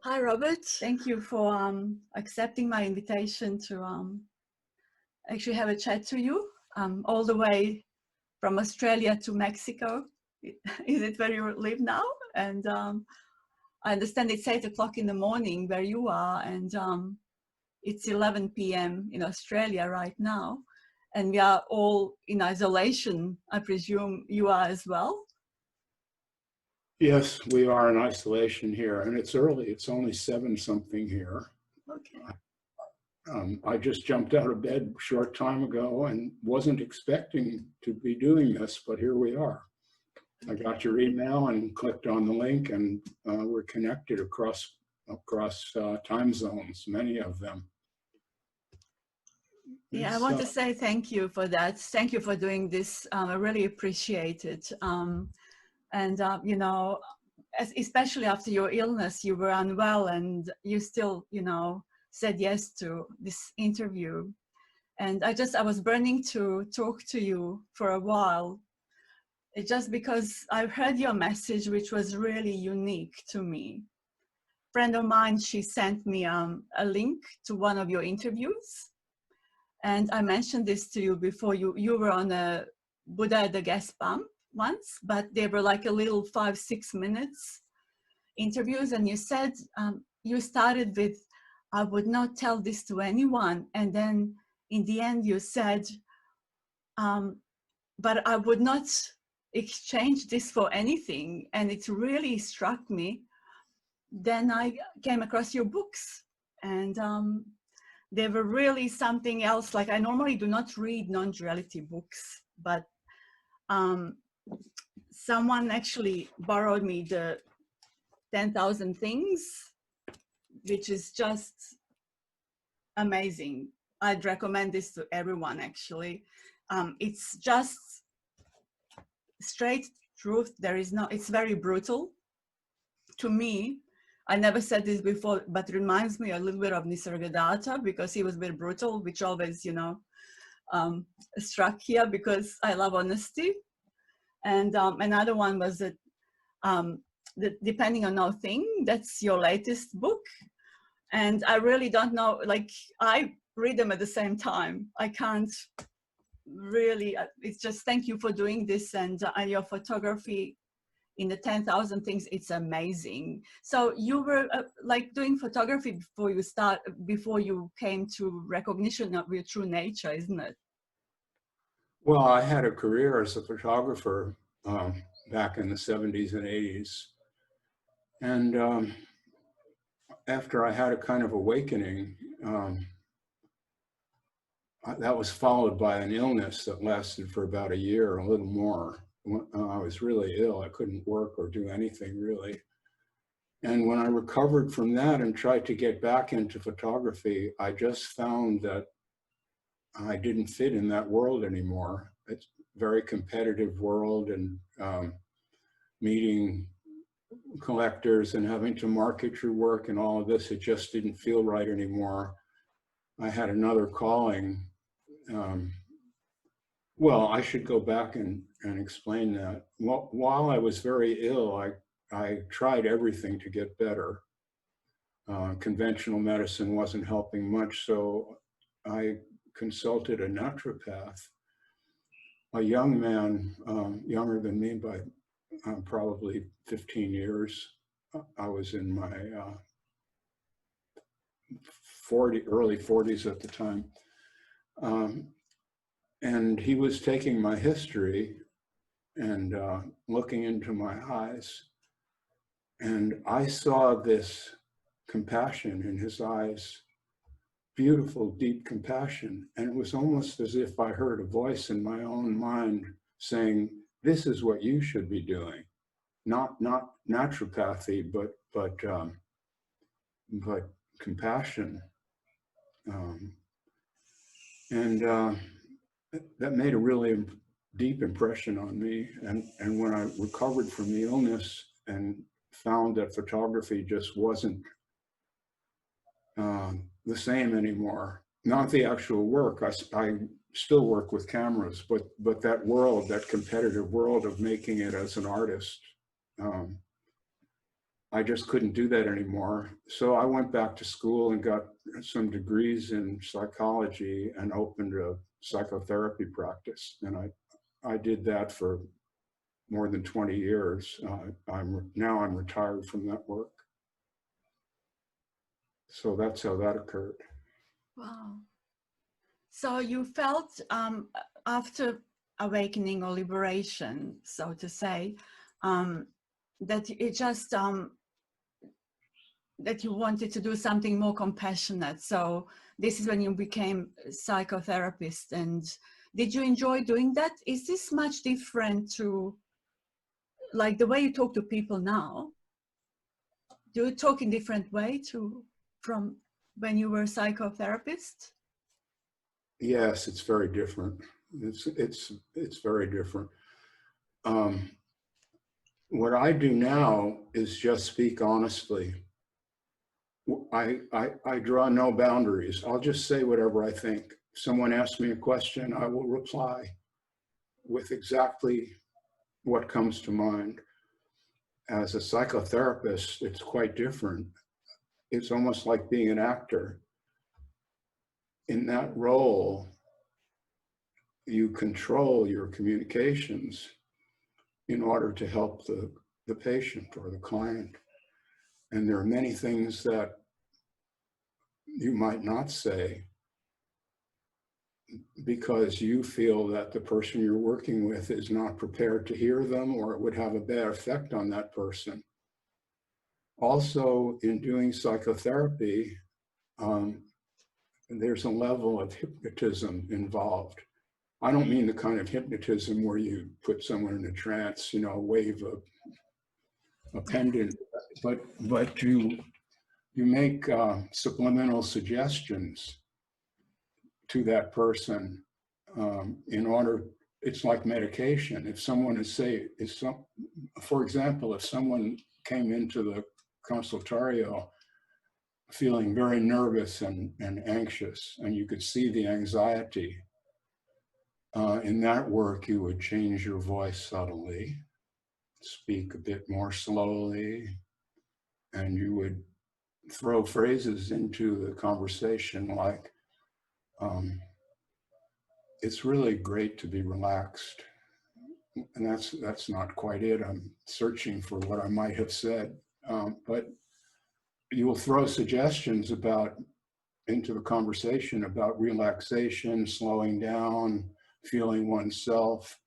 Hi, Robert. Thank you for accepting my invitation to actually have a chat to you all the way from Australia to Mexico. Is it where you live now? And I understand it's 8 o'clock in the morning where you are, and it's 11 p.m. in Australia right now. And we are all in isolation. I presume you are as well. Yes, we are in isolation here, and it's early. It's only 7-something here. Okay. I just jumped out of bed a short time ago and wasn't expecting to be doing this, but here we are. I got your email and clicked on the link, and we're connected across time zones, many of them. Yeah, I want to say thank you for that. Thank you for doing this. I really appreciate it. You know, especially after your illness, you were unwell and you still, you know, said yes to this interview. And I was burning to talk to you for a while. It's just because I heard your message, which was really unique to me. A friend of mine, she sent me a link to one of your interviews. And I mentioned this to you before. You were on a Buddha at the gas pump once, but they were like a little 5-6 minutes interviews. And you said you started with, I would not tell this to anyone. And then in the end you said, but I would not exchange this for anything. And it really struck me. Then I came across your books, and they were really something else. Like, I normally do not read non-duality books, but someone actually borrowed me the 10,000 Things, which is just amazing. I'd recommend this to everyone, actually. It's just straight truth. It's very brutal. To me, I never said this before, but it reminds me a little bit of Nisargadatta, because he was very brutal, which always, you know, struck here because I love honesty. And another one was that Depending on No Thing, that's your latest book. And I really don't know, like, I read them at the same time. I can't really, it's just thank you for doing this, and your photography in the 10,000 Things, it's amazing. So you were like doing photography before you came to recognition of your true nature, isn't it? Well, I had a career as a photographer back in the 70s and 80s. And after I had a kind of awakening, that was followed by an illness that lasted for about a year, a little more. I was really ill. I couldn't work or do anything really. And when I recovered from that and tried to get back into photography, I just found that I didn't fit in that world anymore. It's a very competitive world, and meeting collectors and having to market your work and all of this, it just didn't feel right anymore. I had another calling. Well, I should go back and explain that. While I was very ill, I tried everything to get better. Conventional medicine wasn't helping much, so I consulted a naturopath, a young man, younger than me by probably 15 years. I was in my early 40s at the time. And he was taking my history and looking into my eyes. And I saw this compassion in his eyes, beautiful, deep compassion. And it was almost as if I heard a voice in my own mind saying, this is what you should be doing. Not naturopathy, but compassion. That made a really deep impression on me. And when I recovered from the illness and found that photography just wasn't the same anymore, not the actual work. I still work with cameras, but that world, that competitive world of making it as an artist, I just couldn't do that anymore. So I went back to school and got some degrees in psychology and opened a psychotherapy practice. And I did that for more than 20 years. Now I'm retired from that work. So that's how that occurred. Wow. So you felt after awakening or liberation, so to say, that it just that you wanted to do something more compassionate. So this is when you became a psychotherapist. And did you enjoy doing that? Is this much different to like the way you talk to people now? Do you talk in different way from when you were a psychotherapist? Yes, it's very different. It's very different. What I do now is just speak honestly. I draw no boundaries. I'll just say whatever I think. If someone asks me a question, I will reply with exactly what comes to mind. As a psychotherapist, it's quite different. It's almost like being an actor. In that role, you control your communications in order to help the patient or the client. And there are many things that you might not say because you feel that the person you're working with is not prepared to hear them, or it would have a bad effect on that person. Also, in doing psychotherapy, there's a level of hypnotism involved. I don't mean the kind of hypnotism where you put someone in a trance, wave a pendant, but you make subliminal suggestions to that person in order. It's like medication. If someone for example, if someone came into the consultorio feeling very nervous and anxious, and you could see the anxiety, in that work, you would change your voice subtly, speak a bit more slowly, and you would throw phrases into the conversation like, it's really great to be relaxed. And that's not quite it. I'm searching for what I might have said. But you will throw suggestions into the conversation about relaxation, slowing down, feeling oneself.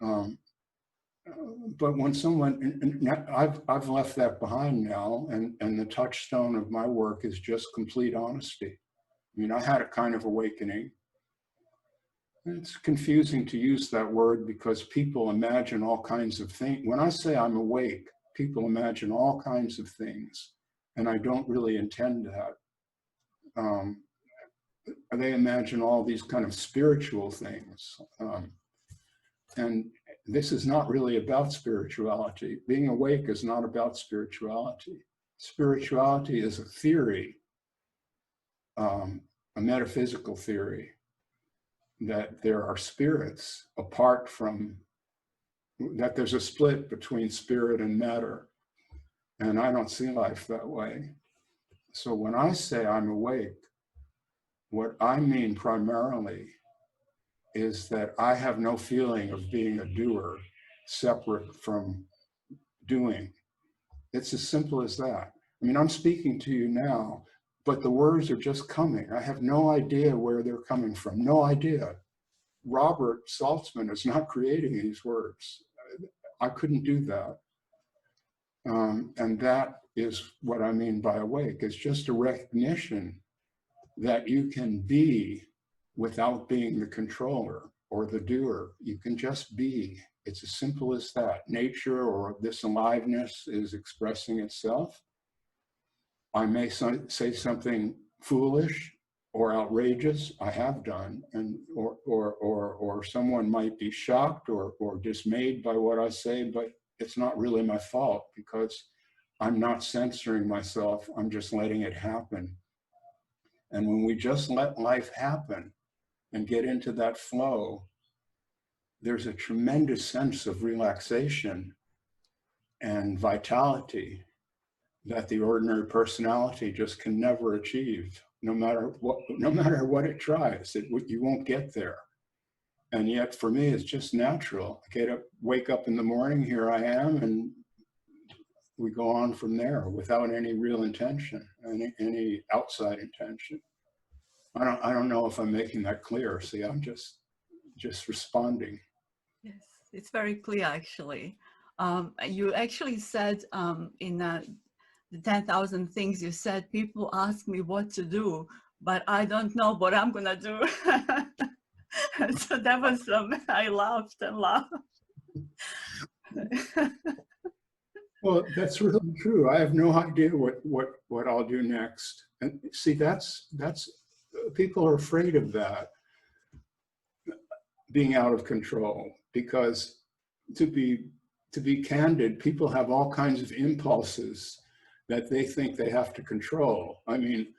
But when I've left that behind now, and the touchstone of my work is just complete honesty. I mean, I had a kind of awakening. It's confusing to use that word because people imagine all kinds of things. When I say I'm awake, people imagine all kinds of things, and I don't really intend that. They imagine all these kind of spiritual things. And this is not really about spirituality. Being awake is not about spirituality. Spirituality is a theory, a metaphysical theory, that there are spirits apart from, that there's a split between spirit and matter. And I don't see life that way. So when I say I'm awake, what I mean primarily is that I have no feeling of being a doer separate from doing. It's as simple as that. I mean, I'm speaking to you now, but the words are just coming. I have no idea where they're coming from, no idea. Robert Saltzman is not creating these words. I couldn't do that. And that is what I mean by awake. It's just a recognition that you can be without being the controller or the doer. You can just be. It's as simple as that. Nature or this aliveness is expressing itself. I may say something foolish or outrageous. I have done, and or someone might be shocked or dismayed by what I say, but it's not really my fault because I'm not censoring myself. I'm just letting it happen. And when we just let life happen and get into that flow, there's a tremendous sense of relaxation and vitality that the ordinary personality just can never achieve. No matter what it tries, you won't get there. And yet for me, it's just natural. I get up, wake up in the morning, here I am, and we go on from there without any real intention, any outside intention. I don't know if I'm making that clear. See, I'm just responding. Yes, it's very clear actually. You actually said in the 10,000 things you said, people ask me what to do, but I don't know what I'm gonna do. So that was, I laughed and laughed. Well, that's really true. I have no idea what I'll do next. And see, that's people are afraid of that, being out of control, because to be candid, people have all kinds of impulses that they think they have to control. I mean,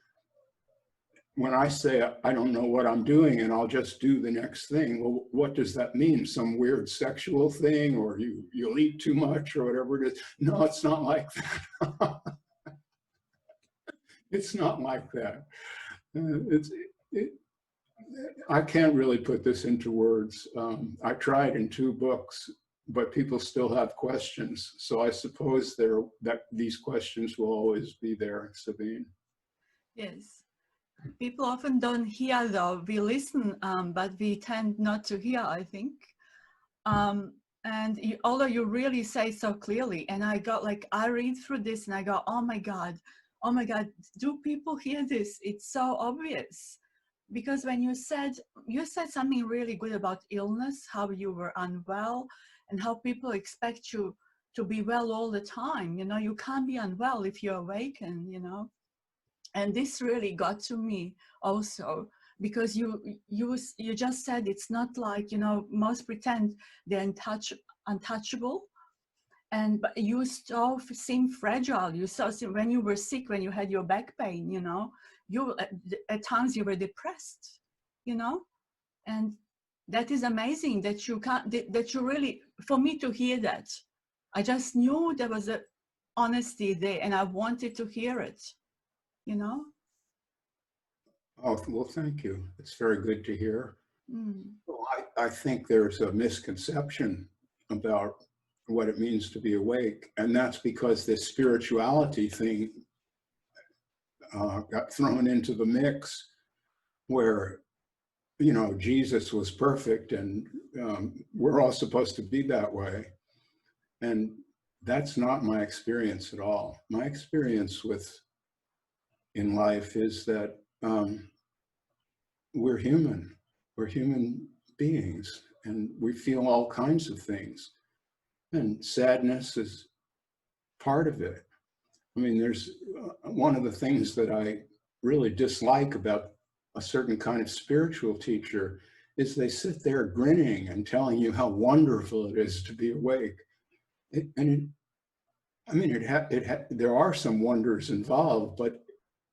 when I say I don't know what I'm doing and I'll just do the next thing, well, what does that mean? Some weird sexual thing, or you'll eat too much, or whatever it is? No, it's not like that. It's not like that. I can't really put this into words. I tried in 2 books, but people still have questions. So I suppose that these questions will always be there, Sabine. Yes. People often don't hear though. We listen, but we tend not to hear, I think. And although you really say so clearly, and I read through this and I go, oh my God, do people hear this? It's so obvious. Because when you said something really good about illness, how you were unwell, and how people expect you to be well all the time. You know, you can't be unwell if you awaken, you know. And this really got to me also, because you just said it's not like, you know, most pretend they're untouchable, but you so seem fragile. You so when you were sick, when you had your back pain, you know, you at times you were depressed, you know, and that is amazing that you can't, that you really, for me to hear that, I just knew there was a honesty there, and I wanted to hear it, you know. Oh, well, thank you. It's very good to hear. Mm. Well, I think there's a misconception about what it means to be awake, and that's because this spirituality thing got thrown into the mix, where, you know, Jesus was perfect, and we're all supposed to be that way. And that's not my experience at all. My experience in life is that we're human. We're human beings, and we feel all kinds of things. And sadness is part of it. I mean, there's one of the things that I really dislike about a certain kind of spiritual teacher is they sit there grinning and telling you how wonderful it is to be awake. There are some wonders involved, but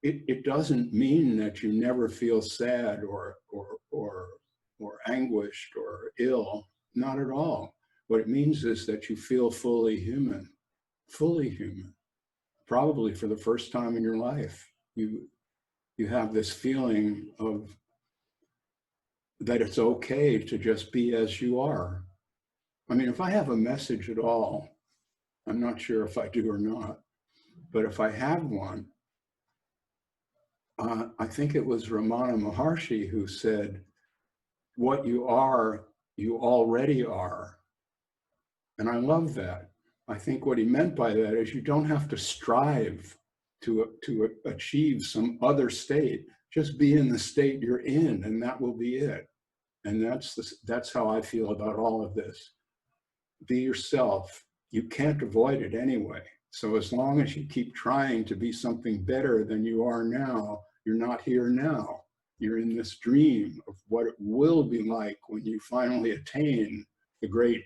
it doesn't mean that you never feel sad or anguished or ill. Not at all. What it means is that you feel fully human, probably for the first time in your life. You have this feeling of that it's okay to just be as you are. I mean, if I have a message at all, I'm not sure if I do or not, but if I have one, I think it was Ramana Maharshi who said, what you are, you already are. And I love that. I think what he meant by that is you don't have to strive to achieve some other state. Just be in the state you're in, and that will be it. And that's how I feel about all of this. Be yourself. You can't avoid it anyway. So as long as you keep trying to be something better than you are now, you're not here now. You're in this dream of what it will be like when you finally attain the great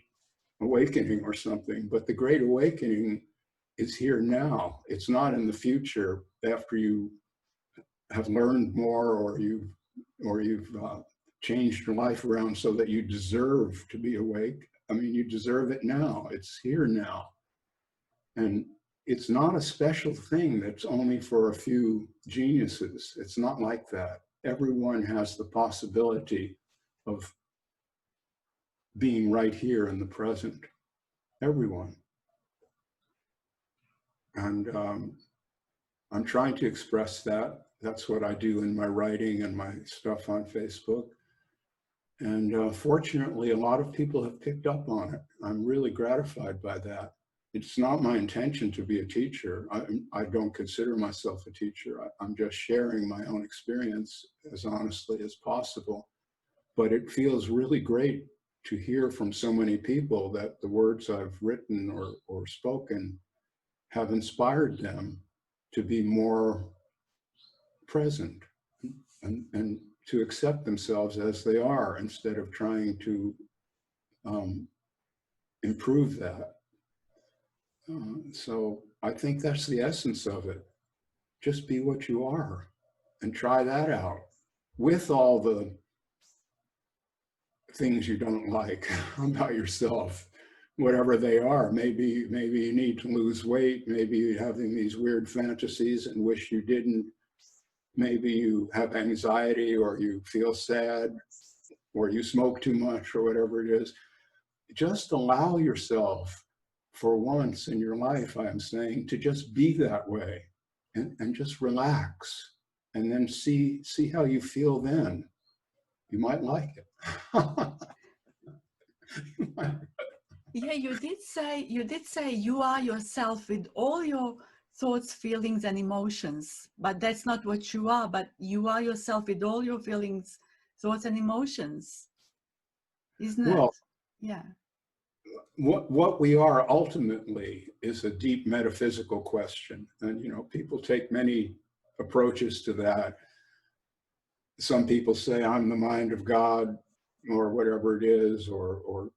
awakening or something. But the great awakening is here now. It's not in the future after you have learned more, or you've changed your life around so that you deserve to be awake. I mean, you deserve it now. It's here now. And it's not a special thing that's only for a few geniuses. It's not like that. Everyone has the possibility of being right here in the present. Everyone. And I'm trying to express that. That's what I do in my writing and my stuff on Facebook. And fortunately, a lot of people have picked up on it. I'm really gratified by that. It's not my intention to be a teacher. I don't consider myself a teacher. I'm just sharing my own experience as honestly as possible. But it feels really great to hear from so many people that the words I've written or spoken have inspired them to be more present and to accept themselves as they are instead of trying to improve that. So I think that's the essence of it. Just be what you are and try that out with all the things you don't like about yourself, whatever they are. Maybe you need to lose weight. Maybe you're having these weird fantasies and wish you didn't. Maybe you have anxiety or you feel sad or you smoke too much or whatever it is. Just allow yourself for once in your life, I'm saying, to just be that way and just relax and then see how you feel then. You might like it. Yeah, you did say you are yourself with all your thoughts, feelings, and emotions, but that's not what you are. But you are yourself with all your feelings, thoughts, and emotions, isn't it? Well, yeah. What we are ultimately is a deep metaphysical question, and people take many approaches to that. Some people say I'm the mind of God, or whatever it is, or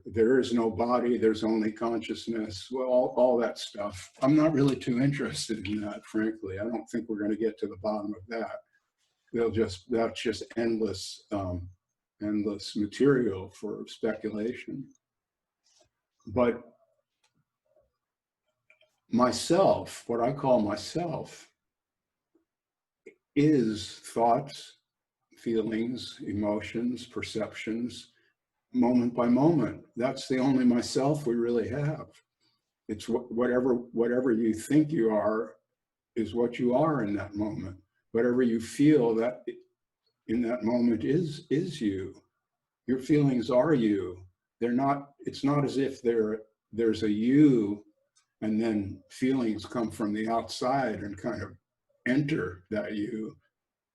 there is no body, there's only consciousness. Well, all that stuff. I'm not really too interested in that, frankly. I don't think we're going to get to the bottom of that. That's just endless material for speculation. But myself, what I call myself, is thoughts, feelings, emotions, perceptions, moment by moment. That's the only myself we really have. It's whatever you think you are is what you are in that moment. Whatever you feel that in that moment is you. Your feelings are you. It's not as if there's a you and then feelings come from the outside and kind of enter that you.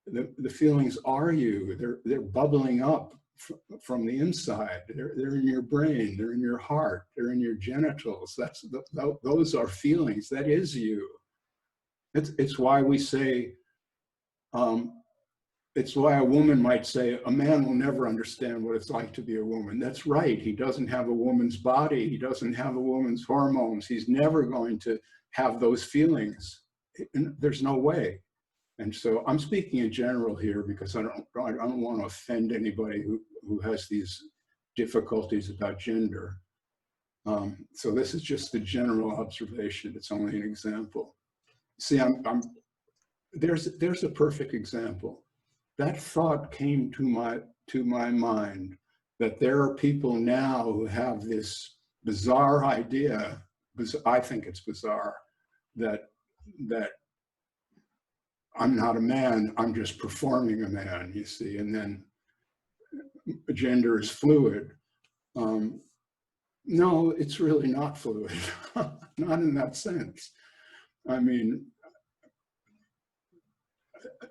The feelings are you. They're bubbling up from the inside. They're in your brain. They're in your heart. They're in your genitals. Those are feelings. That is you. It's why we say. It's why a woman might say a man will never understand what it's like to be a woman. That's right. He doesn't have a woman's body. He doesn't have a woman's hormones. He's never going to have those feelings. There's no way. And so I'm speaking in general here because I don't want to offend anybody who has these difficulties about gender. So this is just a general observation. It's only an example. See, there's a perfect example. That thought came to my mind that there are people now who have this bizarre idea. I think it's bizarre that I'm not a man, I'm just performing a man, you see, and then gender is fluid. No, it's really not fluid, not in that sense. I mean,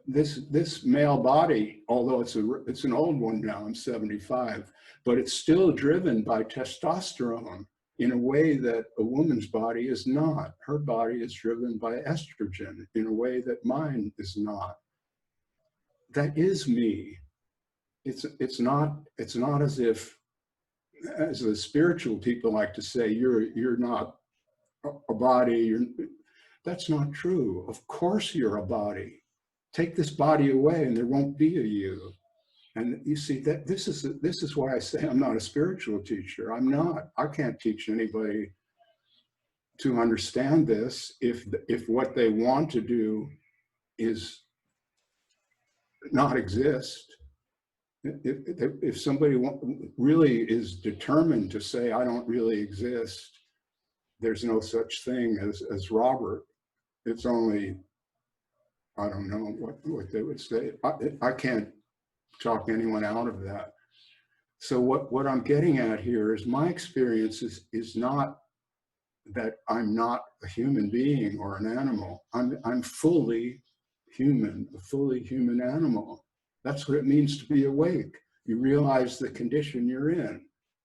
this male body, although it's an old one now, I'm 75, but it's still driven by testosterone in a way that a woman's body is not. Her body is driven by estrogen in a way that mine is not. That is me. It's not as if, as the spiritual people like to say, you're not a body. That's not true. Of course you're a body. Take this body away and there won't be a you. And you see that this is why I say I'm not a spiritual teacher. I'm not. I can't teach anybody to understand this if what they want to do is not exist. If somebody really is determined to say, I don't really exist, there's no such thing as Robert. It's only, I don't know what they would say. I can't talk anyone out of that. So what I'm getting at here is my experience is not that I'm not a human being or an animal. I'm fully human, a fully human animal. That's what it means to be awake. You realize the condition you're in,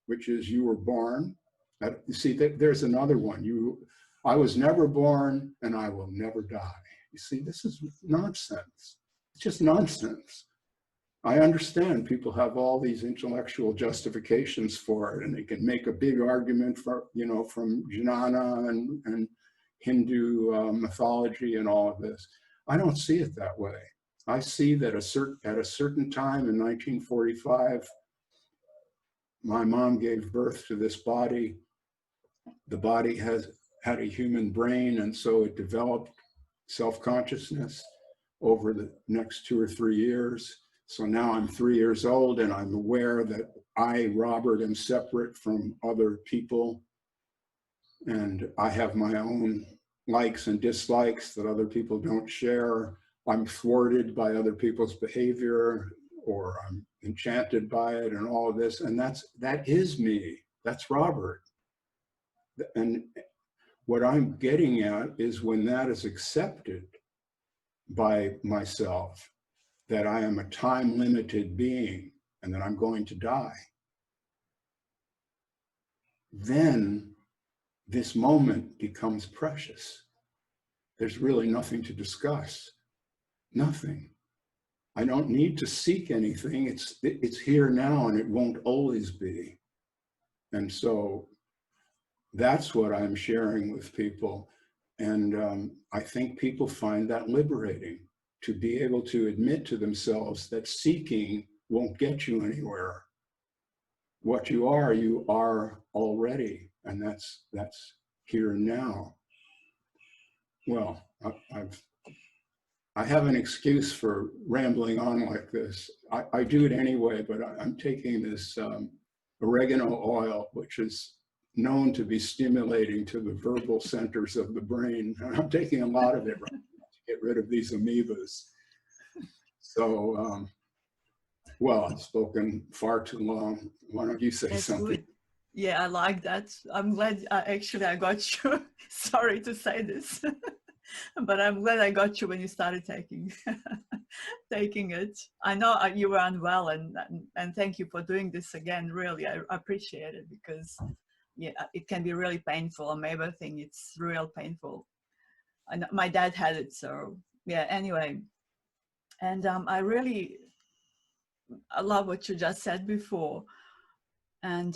which is you were born. You see, there's another one. I was never born and I will never die. You see, this is nonsense. It's just nonsense. I understand people have all these intellectual justifications for it, and they can make a big argument for, from jnana and Hindu mythology and all of this. I don't see it that way. I see that at a certain time in 1945, my mom gave birth to this body. The body had a human brain, and so it developed self-consciousness over the next 2 or 3 years. So now I'm 3 years old and I'm aware that I, Robert, am separate from other people. And I have my own likes and dislikes that other people don't share. I'm thwarted by other people's behavior, or I'm enchanted by it and all of this. And that is me. That's Robert. And what I'm getting at is when that is accepted by myself, that I am a time-limited being and that I'm going to die, then this moment becomes precious. There's really nothing to discuss, nothing. I don't need to seek anything. It's here now and it won't always be. And so that's what I'm sharing with people. And I think people find that liberating, to be able to admit to themselves that seeking won't get you anywhere. What you are already, and that's here and now. Well, I have an excuse for rambling on like this. I do it anyway, but I'm taking this oregano oil, which is known to be stimulating to the verbal centers of the brain. And I'm taking a lot of it right now to get rid of these amoebas. So, well, I've spoken far too long. Why don't you say That's something? good. Yeah, I like that. I'm glad actually I got you. Sorry to say this, but I'm glad I got you when you started taking it. I know you were unwell, and thank you for doing this again. Really, I appreciate it, because yeah, it can be really painful. Amoeba thing, it's real painful. And my dad had it, so yeah. Anyway, and I love what you just said before. And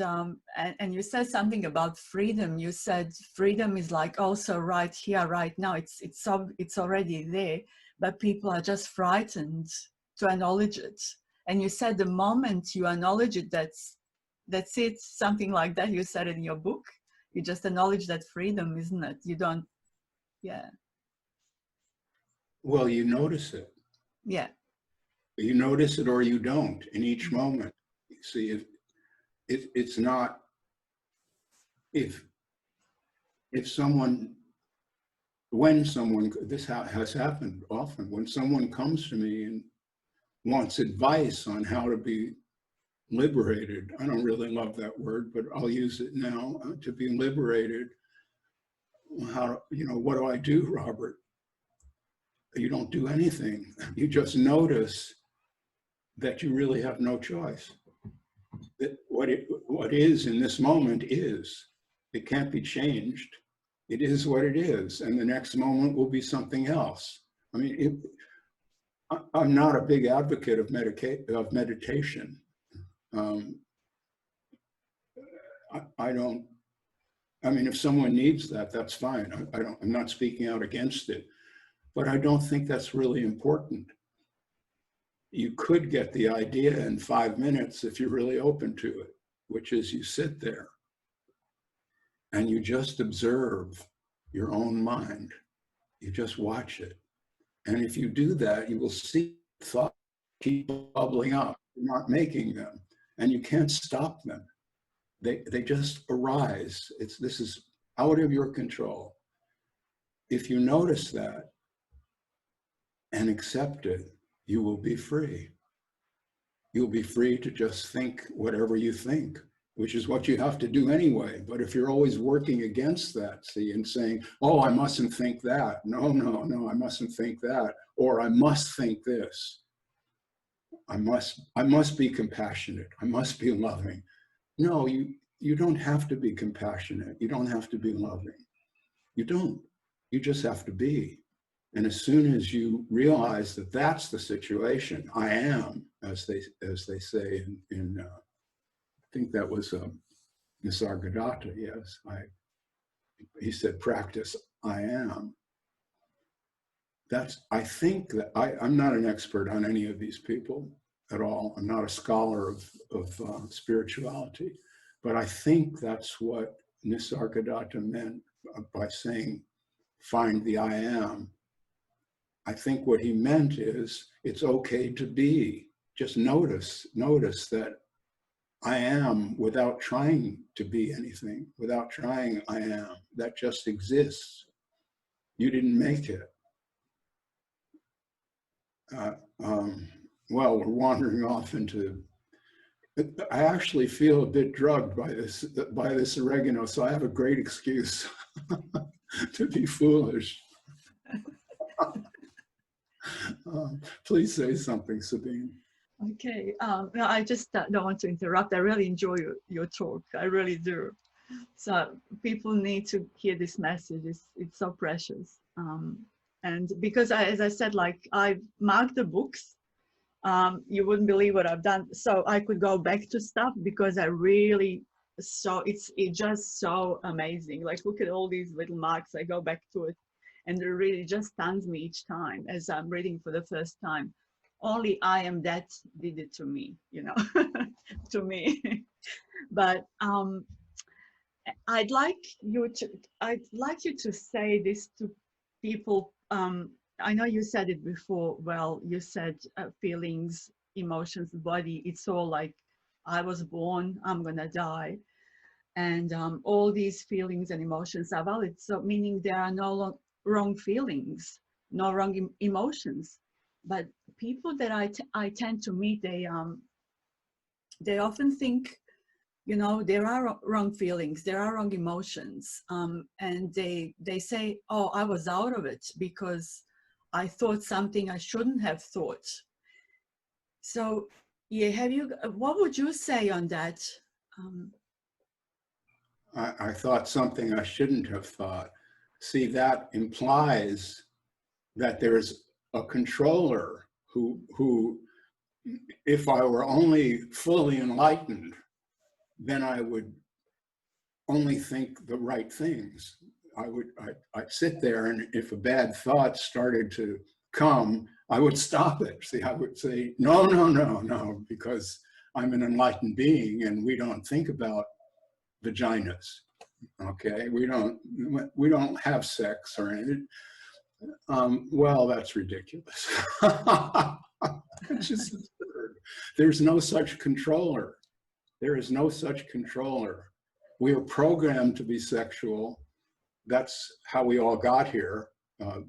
you said something about freedom. You said freedom is like also right here, right now. It's already there, but people are just frightened to acknowledge it. And you said the moment you acknowledge it, that's it. Something like that. You said in your book. You just acknowledge that freedom, isn't it? You don't. Yeah. Well, you notice it. Yeah. You notice it or you don't in each moment. You see, it's not, if someone, when someone, this has happened often, when someone comes to me and wants advice on how to be liberated, I don't really love that word, but I'll use it now, to be liberated. How, what do I do, Robert? You don't do anything. You just notice that you really have no choice. That what is in this moment is. It can't be changed. It is what it is, and the next moment will be something else. I mean, I'm not a big advocate of meditation. I don't. I mean, if someone needs that, that's fine. I'm not speaking out against it, but I don't think that's really important. You could get the idea in 5 minutes if you're really open to it, which is you sit there and you just observe your own mind. You just watch it. And if you do that, you will see thoughts keep bubbling up. You're not making them, and you can't stop them. They just arise. This is out of your control. If you notice that and accept it, you will be free. You'll be free to just think whatever you think, which is what you have to do anyway. But if you're always working against that, see, and saying, oh, I mustn't think that. No, no, no, I mustn't think that. Or I must think this. I must be compassionate. I must be loving. No, you don't have to be compassionate. You don't have to be loving. You don't. You just have to be. And as soon as you realize that that's the situation, I am, as they say in I think that was Nisargadatta, yes. He said, practice, I am. I think that I'm not an expert on any of these people at all. I'm not a scholar of spirituality, but I think that's what Nisargadatta meant by saying, find the I am. I think what he meant is it's okay to be. Just notice that I am without trying to be anything, without trying I am. That just exists. You didn't make it. Well, we're wandering off into, I actually feel a bit drugged by this oregano, so I have a great excuse to be foolish. Please say something, Sabine. Okay, no, I just don't want to interrupt. I really enjoy your talk. I really do. So people need to hear this message. It's so precious. And because as I said, like I've marked the books, you wouldn't believe what I've done. So I could go back to stuff because I really saw it's just so amazing. Like look at all these little marks. I go back to it, and it really just stuns me each time as I'm reading for the first time. Only I am that did it to me, you know, to me. But I'd like you to say this to people. I know you said it before. Well, you said feelings, emotions, body. It's all like I was born, I'm gonna die, and all these feelings and emotions are valid. So meaning there are no wrong feelings, no wrong emotions. But people that I tend to meet, they often think, you know, there are wrong feelings, there are wrong emotions, and they say, oh, I was out of it because I thought something I shouldn't have thought. So yeah, what would you say on that? I thought something I shouldn't have thought. See, that implies that there's a controller who, if I were only fully enlightened, then I would only think the right things. I'd sit there, and if a bad thought started to come, I would stop it. See, I would say, no, no, no, no, because I'm an enlightened being and we don't think about vaginas, okay? We don't have sex or anything. Well, that's ridiculous. It's just absurd. There's no such controller. There is no such controller. We are programmed to be sexual. That's how we all got here. A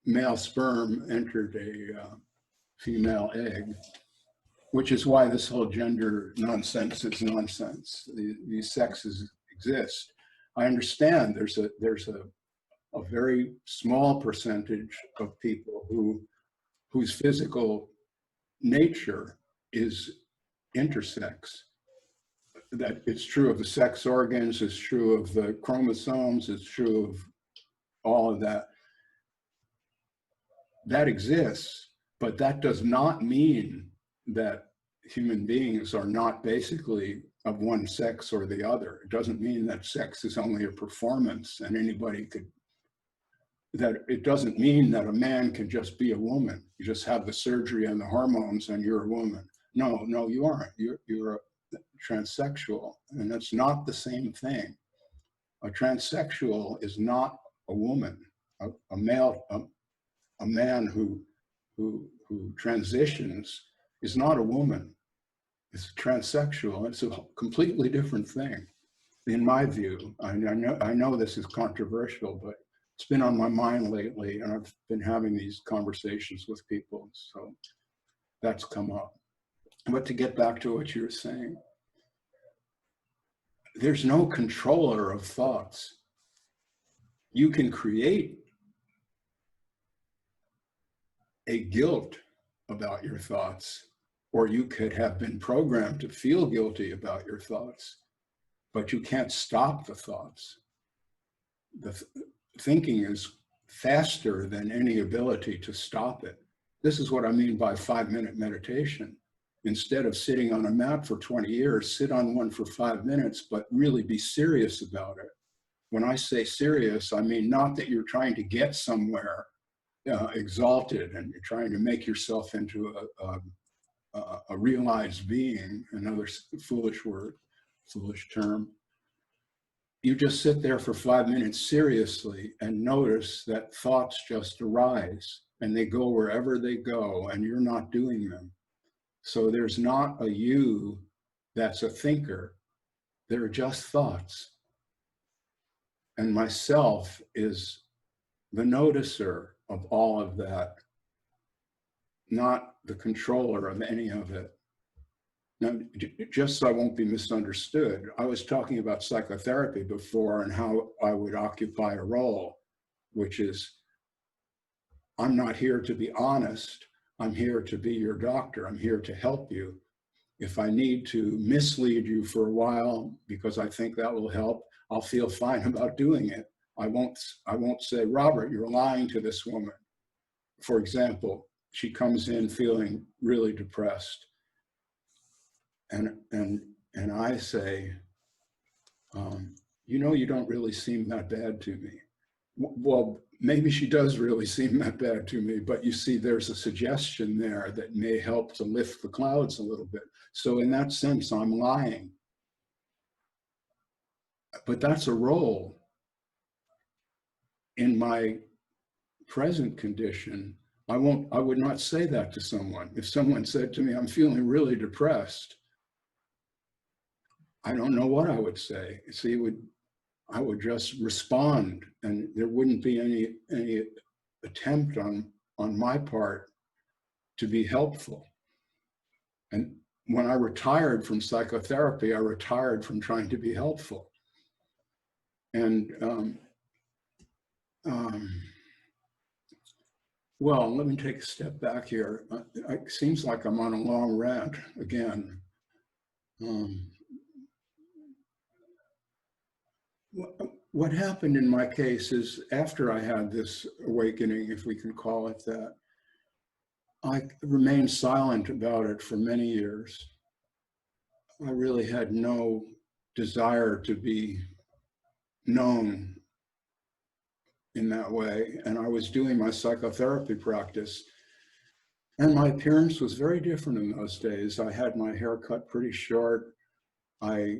male sperm entered a female egg, which is why this whole gender nonsense is nonsense. These sexes exist. I understand there's a very small percentage of people whose physical nature is intersex. That it's true of the sex organs, it's true of the chromosomes, it's true of all of that. That exists, but that does not mean that human beings are not basically of one sex or the other. It doesn't mean that sex is only a performance and anybody could, that it doesn't mean that a man can just be a woman. You just have the surgery and the hormones and you're a woman. No, no, you aren't. You're a transsexual, and that's not the same thing. A transsexual is not a woman. A male, a man who transitions is not a woman. It's transsexual. It's a completely different thing, in my view. I know this is controversial, but it's been on my mind lately, and I've been having these conversations with people, so that's come up. But to get back to what you were saying, there's no controller of thoughts. You can create a guilt about your thoughts, or you could have been programmed to feel guilty about your thoughts, but you can't stop the thoughts. The thinking is faster than any ability to stop it. This is what I mean by 5-minute meditation. Instead of sitting on a mat for 20 years, sit on one for 5 minutes, but really be serious about it. When I say serious, I mean not that you're trying to get somewhere exalted and you're trying to make yourself into a realized being, another foolish word, foolish term. You just sit there for 5 minutes seriously and notice that thoughts just arise and they go wherever they go and you're not doing them. So there's not a you that's a thinker. They're just thoughts. And myself is the noticer of all of that, not the controller of any of it. Now, just so I won't be misunderstood, I was talking about psychotherapy before and how I would occupy a role, which is, I'm not here to be honest. I'm here to be your doctor. I'm here to help you. If I need to mislead you for a while because I think that will help, I'll feel fine about doing it. I won't say, Robert, you're lying to this woman. For example, she comes in feeling really depressed. And I say, you know, you don't really seem that bad to me. Well, maybe she does really seem that bad to me, but you see, there's a suggestion there that may help to lift the clouds a little bit. So in that sense, I'm lying. But that's a role. In my present condition, I would not say that to someone. If someone said to me, I'm feeling really depressed, I don't know what I would say. See, I would just respond, and there wouldn't be any attempt on my part to be helpful. And when I retired from psychotherapy, I retired from trying to be helpful. And well, let me take a step back here. It seems like I'm on a long rant again. What happened in my case is, after I had this awakening, if we can call it that, I remained silent about it for many years. I really had no desire to be known in that way. And I was doing my psychotherapy practice. And my appearance was very different in those days. I had my hair cut pretty short. I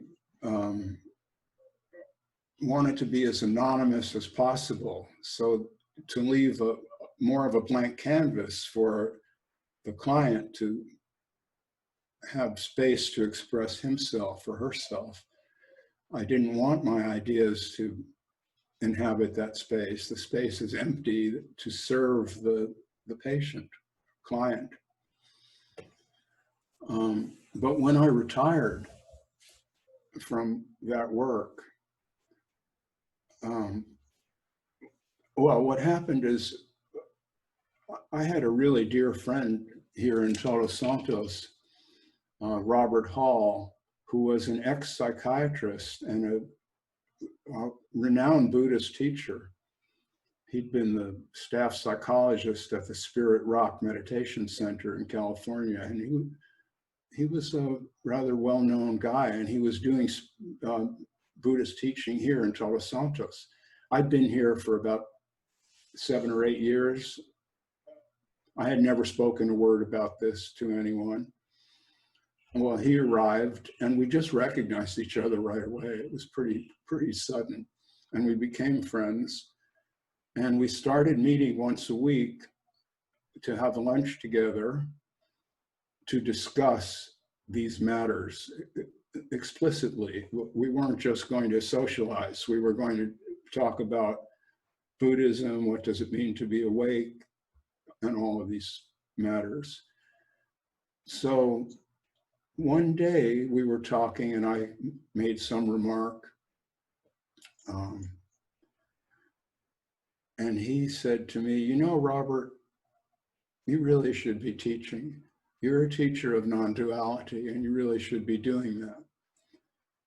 wanted to be as anonymous as possible. So to leave more of a blank canvas for the client to have space to express himself or herself. I didn't want my ideas to inhabit that space. The space is empty to serve the patient, client. But when I retired from that work, well, what happened is, I had a really dear friend here in Todos Santos, Robert Hall, who was an ex-psychiatrist and a renowned Buddhist teacher. He'd been the staff psychologist at the Spirit Rock Meditation Center in California, and he was a rather well-known guy, and he was doing Buddhist teaching here in Todos Santos. I'd been here for about 7 or 8 years. I had never spoken a word about this to anyone. Well, he arrived and we just recognized each other right away. It was pretty sudden. and we became friends. And we started meeting once a week to have lunch together to discuss these matters explicitly. We weren't just going to socialize. We were going to talk about Buddhism, what does it mean to be awake, and all of these matters. So one day we were talking and I made some remark. And he said to me, you know, Robert, you really should be teaching. You're a teacher of non-duality and you really should be doing that.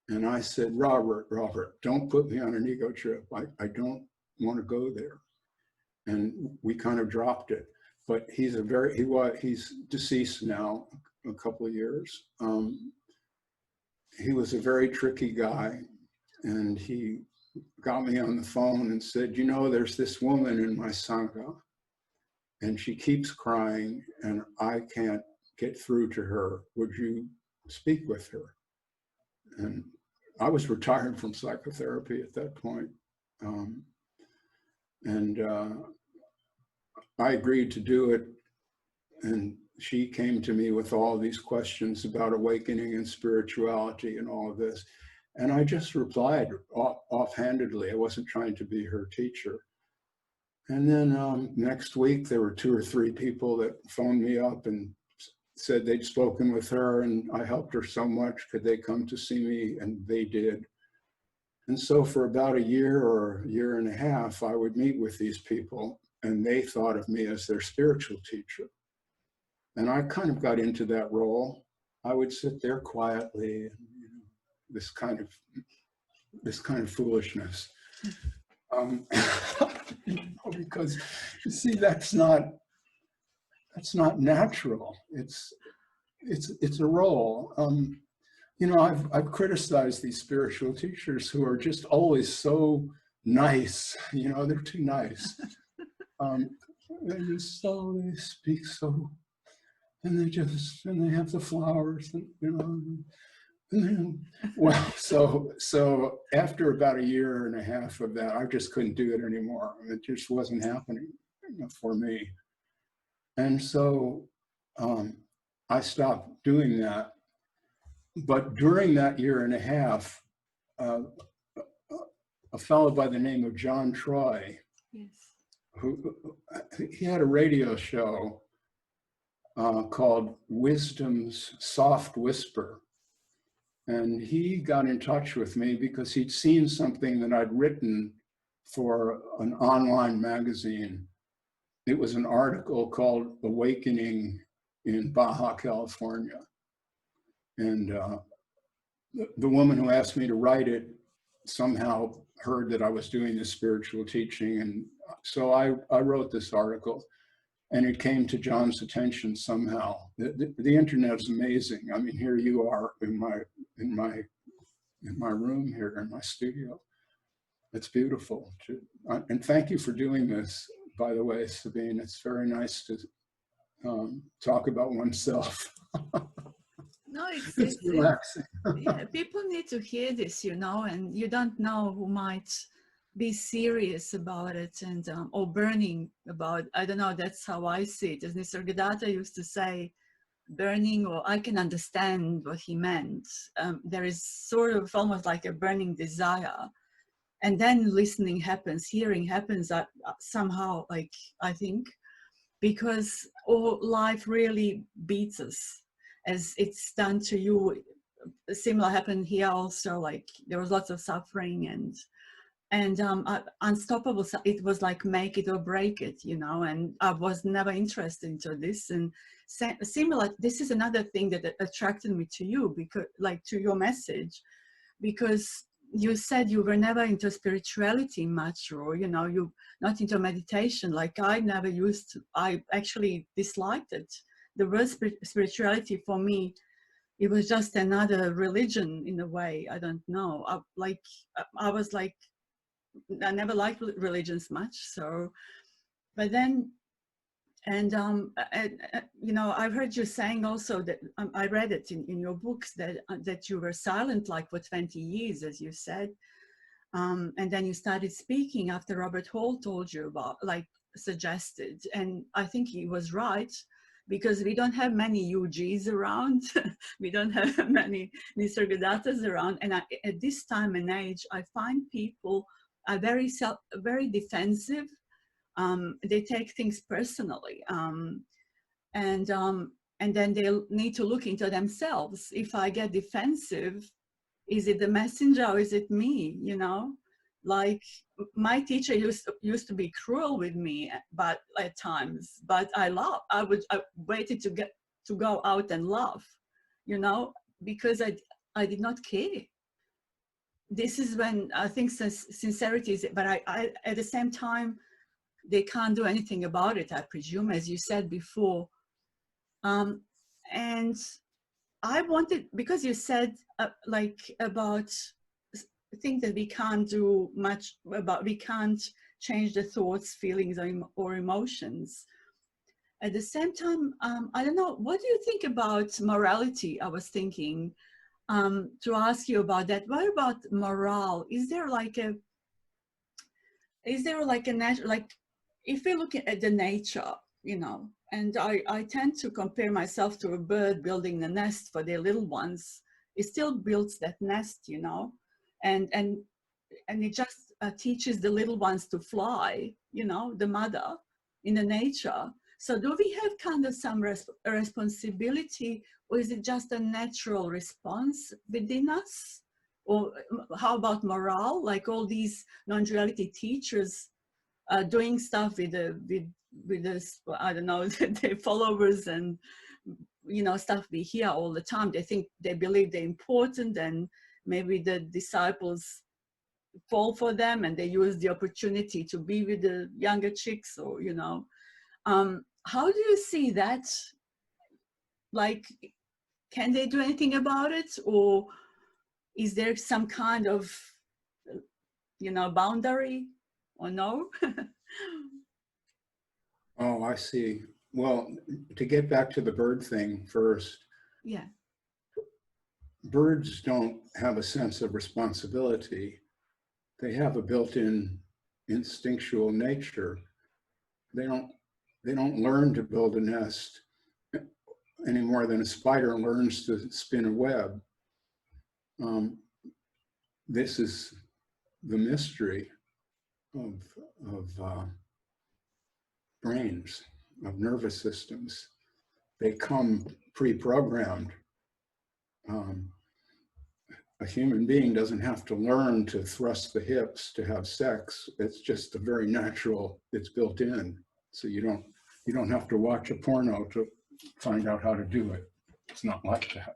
And I said, Robert, don't put me on an ego trip. I don't want to go there. And we kind of dropped it. But he's deceased now, a couple of years. He was a very tricky guy, and he got me on the phone and said, you know, there's this woman in my Sangha, and she keeps crying, and I can't get through to her. Would you speak with her? And I was retired from psychotherapy at that point. I agreed to do it, and she came to me with all these questions about awakening and spirituality and all of this. And I just replied offhandedly. I wasn't trying to be her teacher. And then next week, there were 2 or 3 people that phoned me up and said they'd spoken with her and I helped her so much. Could they come to see me? And they did. And so for about a year or a year and a half, I would meet with these people and they thought of me as their spiritual teacher. And I kind of got into that role. I would sit there quietly, and, you know, this kind of foolishness. Because you see, that's not natural. It's a role. You know, I've criticized these spiritual teachers who are just always so nice. You know, they're too nice. They speak so, and they have the flowers, and, you know. And then, well, so after about a year and a half of that, I just couldn't do it anymore. It just wasn't happening for me. And so I stopped doing that. But during that year and a half, a fellow by the name of John Troy, Yes. he had a radio show called Wisdom's Soft Whisper. And he got in touch with me because he'd seen something that I'd written for an online magazine. It was an article called Awakening in Baja California. And the woman who asked me to write it somehow heard that I was doing this spiritual teaching. And so I wrote this article. And it came to John's attention somehow. The internet is amazing. I mean, here you are in my room here in my studio. It's beautiful. And thank you for doing this, by the way, Sabine. It's very nice to talk about oneself. No, It's relaxing. Yeah, people need to hear this, you know, and you don't know who might be serious about it and or burning about. I don't know, that's how I see it. As Nisargadatta used to say, burning, or I can understand what he meant. There is sort of almost like a burning desire, and then listening happens, hearing happens somehow, like, I think, because all life really beats us as it's done to you. Similar happened here also, like there was lots of suffering and unstoppable. It was like make it or break it, you know, and I was never interested into this. And similar, this is another thing that attracted me to you, because like to your message, because you said you were never into spirituality much, or, you know, you not into meditation. Like I never used to. I actually disliked it. The word spirituality for me, it was just another religion in a way. I don't know. I was like, I never liked religions much. So, but then, and you know, I've heard you saying also that I read it in your books that that you were silent like for 20 years, as you said. And then you started speaking after Robert Hall told you about, like, suggested. And I think he was right, because we don't have many UGs around. We don't have many Nisargadatas around. And at this time and age, I find people are very defensive. They take things personally. And then they'll need to look into themselves. If I get defensive, is it the messenger or is it me? You know, like my teacher used to be cruel with me, but at times, but I waited to go out and laugh, you know, because I did not care. This is when I think sincerity is, but I at the same time, they can't do anything about it, I presume, as you said before. And I wanted, because you said like about things that we can't do much about, we can't change the thoughts, feelings, or emotions. At the same time, I don't know, what do you think about morality? I was thinking to ask you about that. What about morale? Is there like a natural, like, if we look at the nature, you know, and I tend to compare myself to a bird building a nest for their little ones. It still builds that nest, you know, and it just teaches the little ones to fly, you know, the mother in the nature. So do we have kind of some responsibility, or is it just a natural response within us? Or how about morale? Like all these non-duality teachers doing stuff with this, I don't know, their followers, and, you know, stuff we hear all the time. They believe they're important, and maybe the disciples fall for them, and they use the opportunity to be with the younger chicks, or, you know, how do you see that? Like, can they do anything about it, or is there some kind of, you know, boundary, or no? Oh, I see. Well, to get back to the bird thing first, Yeah. birds don't have a sense of responsibility. They have a built-in instinctual nature. They don't learn to build a nest any more than a spider learns to spin a web. This is the mystery of brains, of nervous systems. They come pre-programmed. A human being doesn't have to learn to thrust the hips to have sex. It's just a very natural, it's built in. So you don't have to watch a porno to find out how to do it. It's not like that.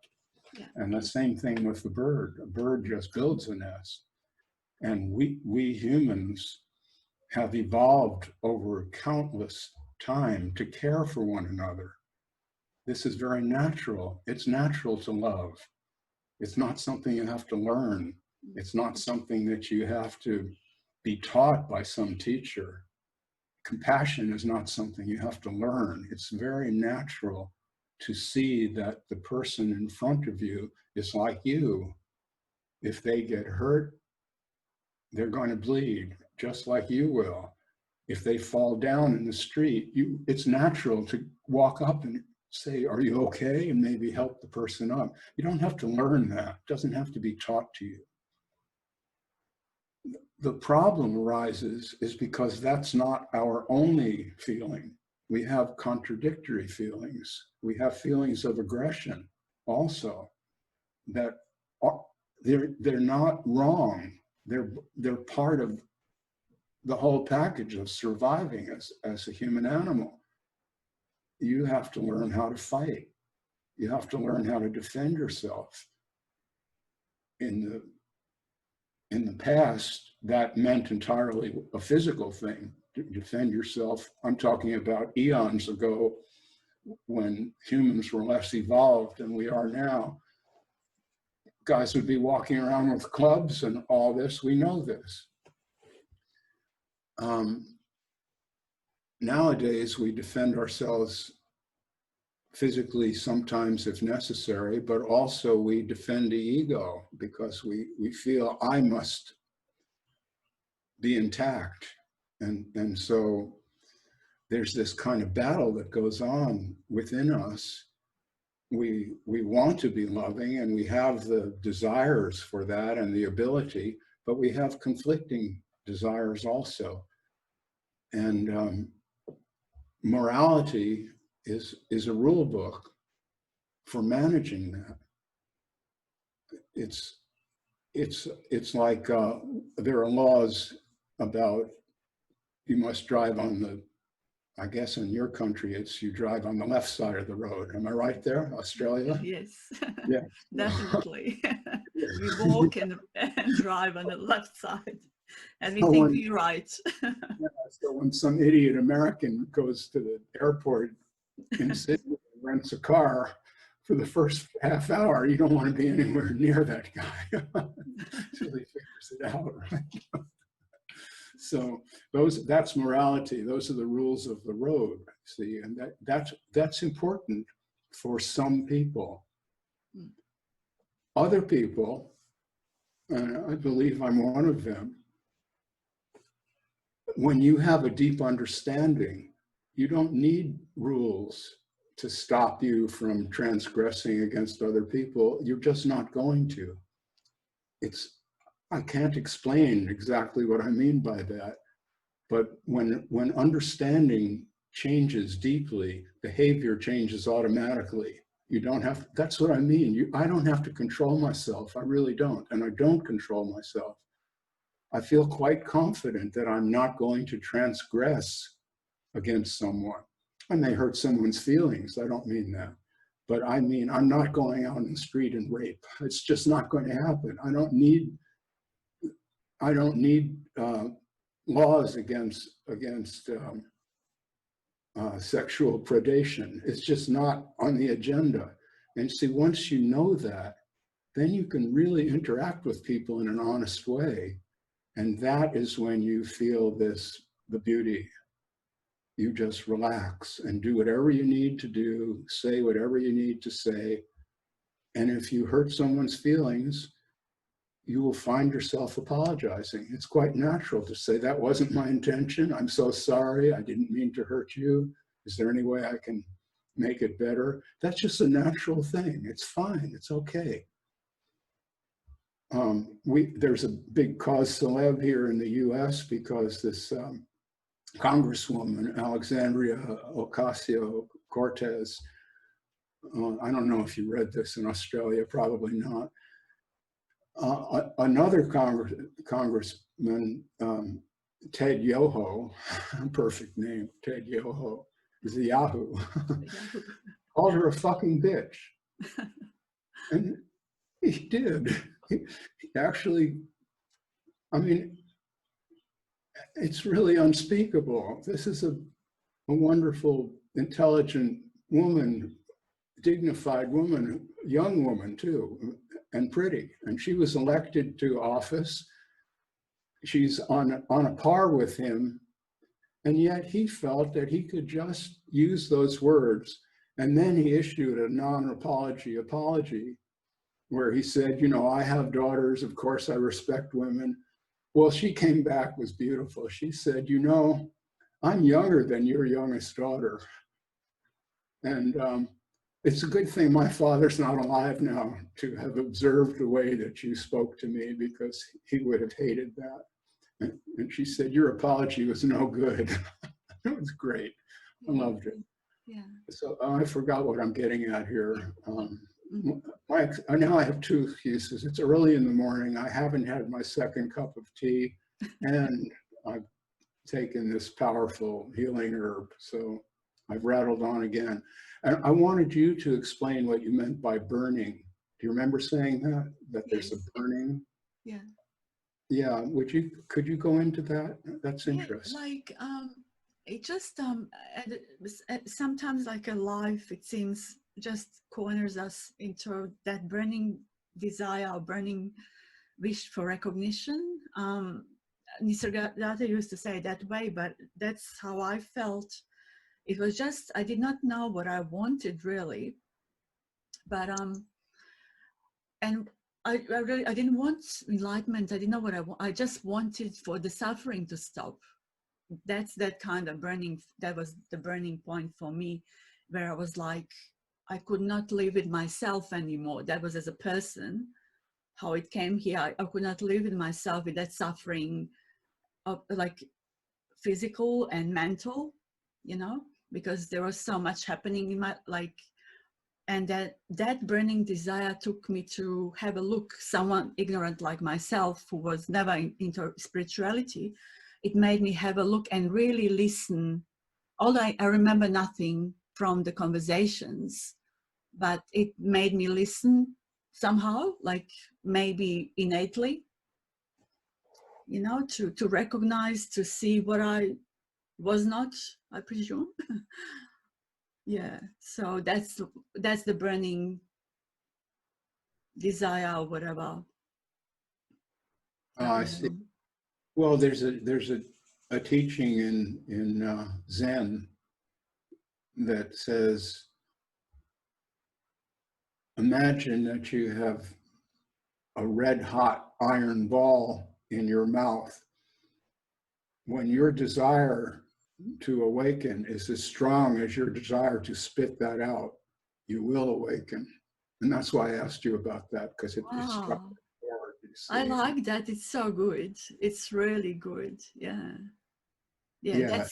Yeah. And the same thing with the bird. A bird just builds a nest. And we humans have evolved over countless time to care for one another. This is very natural. It's natural to love. It's not something you have to learn. It's not something that you have to be taught by some teacher. Compassion is not something you have to learn. It's very natural to see that the person in front of you is like you. If they get hurt, they're going to bleed, just like you will. If they fall down in the street, it's natural to walk up and say, "Are you okay?" and maybe help the person up. You don't have to learn that. It doesn't have to be taught to you. The problem arises is because that's not our only feeling. We have contradictory feelings. We have feelings of aggression also that they're not wrong. They're part of the whole package of surviving as a human animal. You have to learn how to fight. You have to learn how to defend yourself. In the past, that meant entirely a physical thing, to defend yourself. I'm talking about eons ago, when humans were less evolved than we are now. Guys would be walking around with clubs and all this. We know this. Nowadays, we defend ourselves physically sometimes if necessary, but also we defend the ego because we feel I must be intact. And so there's this kind of battle that goes on within us. We want to be loving, and we have the desires for that and the ability, but we have conflicting desires also. And morality is a rule book for managing that. It's like there are laws about you must drive on the, I guess in your country, it's you drive on the left side of the road. Am I right there, Australia? Yes, Yeah. definitely. We walk and drive on the left side, and we So think when, we're right. so when some idiot American goes to the airport in Sydney and rents a car, for the first half hour, you don't want to be anywhere near that guy until he figures it out, right? So that's morality. Those are the rules of the road, see, and that's important for some people. Other people, and I believe I'm one of them, when you have a deep understanding, you don't need rules to stop you from transgressing against other people. You're just not going to. I can't explain exactly what I mean by that, but when understanding changes deeply, behavior changes automatically. You don't have, that's what I mean. I don't have to control myself. I really don't. And I don't control myself. I feel quite confident that I'm not going to transgress against someone. I may hurt someone's feelings. I don't mean that. But I mean, I'm not going out in the street and rape. It's just not going to happen. I don't need laws against sexual predation. It's just not on the agenda. And see, once you know that, then you can really interact with people in an honest way. And that is when you feel the beauty. You just relax and do whatever you need to do, say whatever you need to say. And if you hurt someone's feelings, you will find yourself apologizing. It's quite natural to say, that wasn't my intention. I'm so sorry. I didn't mean to hurt you. Is there any way I can make it better? That's just a natural thing. It's fine. It's okay. There's a big cause célèbre here in the US because this Congresswoman, Alexandria Ocasio-Cortez, I don't know if you read this in Australia, probably not. Another congressman, Ted Yoho, perfect name, Ted Yoho, is a Yahoo, called her a fucking bitch. And he did. He actually, I mean, it's really unspeakable. This is a wonderful, intelligent woman, dignified woman, young woman too, and pretty. And she was elected to office. She's on a par with him. And yet he felt that he could just use those words. And then he issued a non-apology apology where he said, you know, I have daughters, of course I respect women. Well, she came back, was beautiful. She said, you know, I'm younger than your youngest daughter. And it's a good thing my father's not alive now to have observed the way that you spoke to me, because he would have hated that. And she said, your apology was no good. It was great. I loved it. Yeah. So I forgot what I'm getting at here. Now I have two excuses. It's early in the morning. I haven't had my second cup of tea, and I've taken this powerful healing herb. So I've rattled on again. And I wanted you to explain what you meant by burning. Do you remember saying that? That there's a burning? Yeah. Yeah. Could you go into that? That's interesting. Like it just sometimes like a life, it seems, just corners us into that burning desire or burning wish for recognition. Nisargadatta used to say it that way, but that's how I felt. It was just, I did not know what I wanted really, but and I didn't want enlightenment. I didn't know what I want. I just wanted for the suffering to stop. That's that kind of burning. That was the burning point for me, where I was like, I could not live with myself anymore. That was as a person, how it came here. I could not live with myself with that suffering of like physical and mental, you know, because there was so much happening in my like, and that burning desire took me to have a look. Someone ignorant like myself who was never into spirituality, it made me have a look and really listen. Although I remember nothing from the conversations, but it made me listen somehow, like maybe innately, you know, to recognize, to see what I was not, I presume. Yeah, so that's the burning desire or whatever. I see. Well, there's a teaching in Zen that says, imagine that you have a red hot iron ball in your mouth. When your desire to awaken is as strong as your desire to spit that out, you will awaken. And that's why I asked you about that, because it struck me hard, you see. I like that. It's so good. It's really good. Yeah. Yeah, Yeah.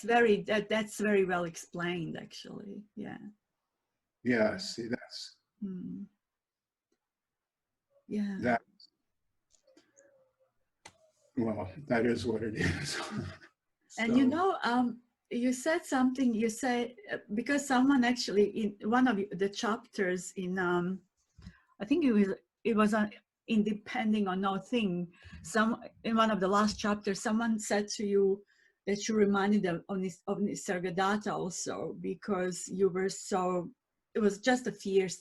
that's very well explained, actually. Yeah. Yeah, see, that's yeah. that. Well, that is what it is. And So, you know, you said something. You say because someone actually in one of the chapters in I think it was in Depending on Nothing. In one of the last chapters, someone said to you that you reminded them of Nisargadatta also, because you were so. It was just the fears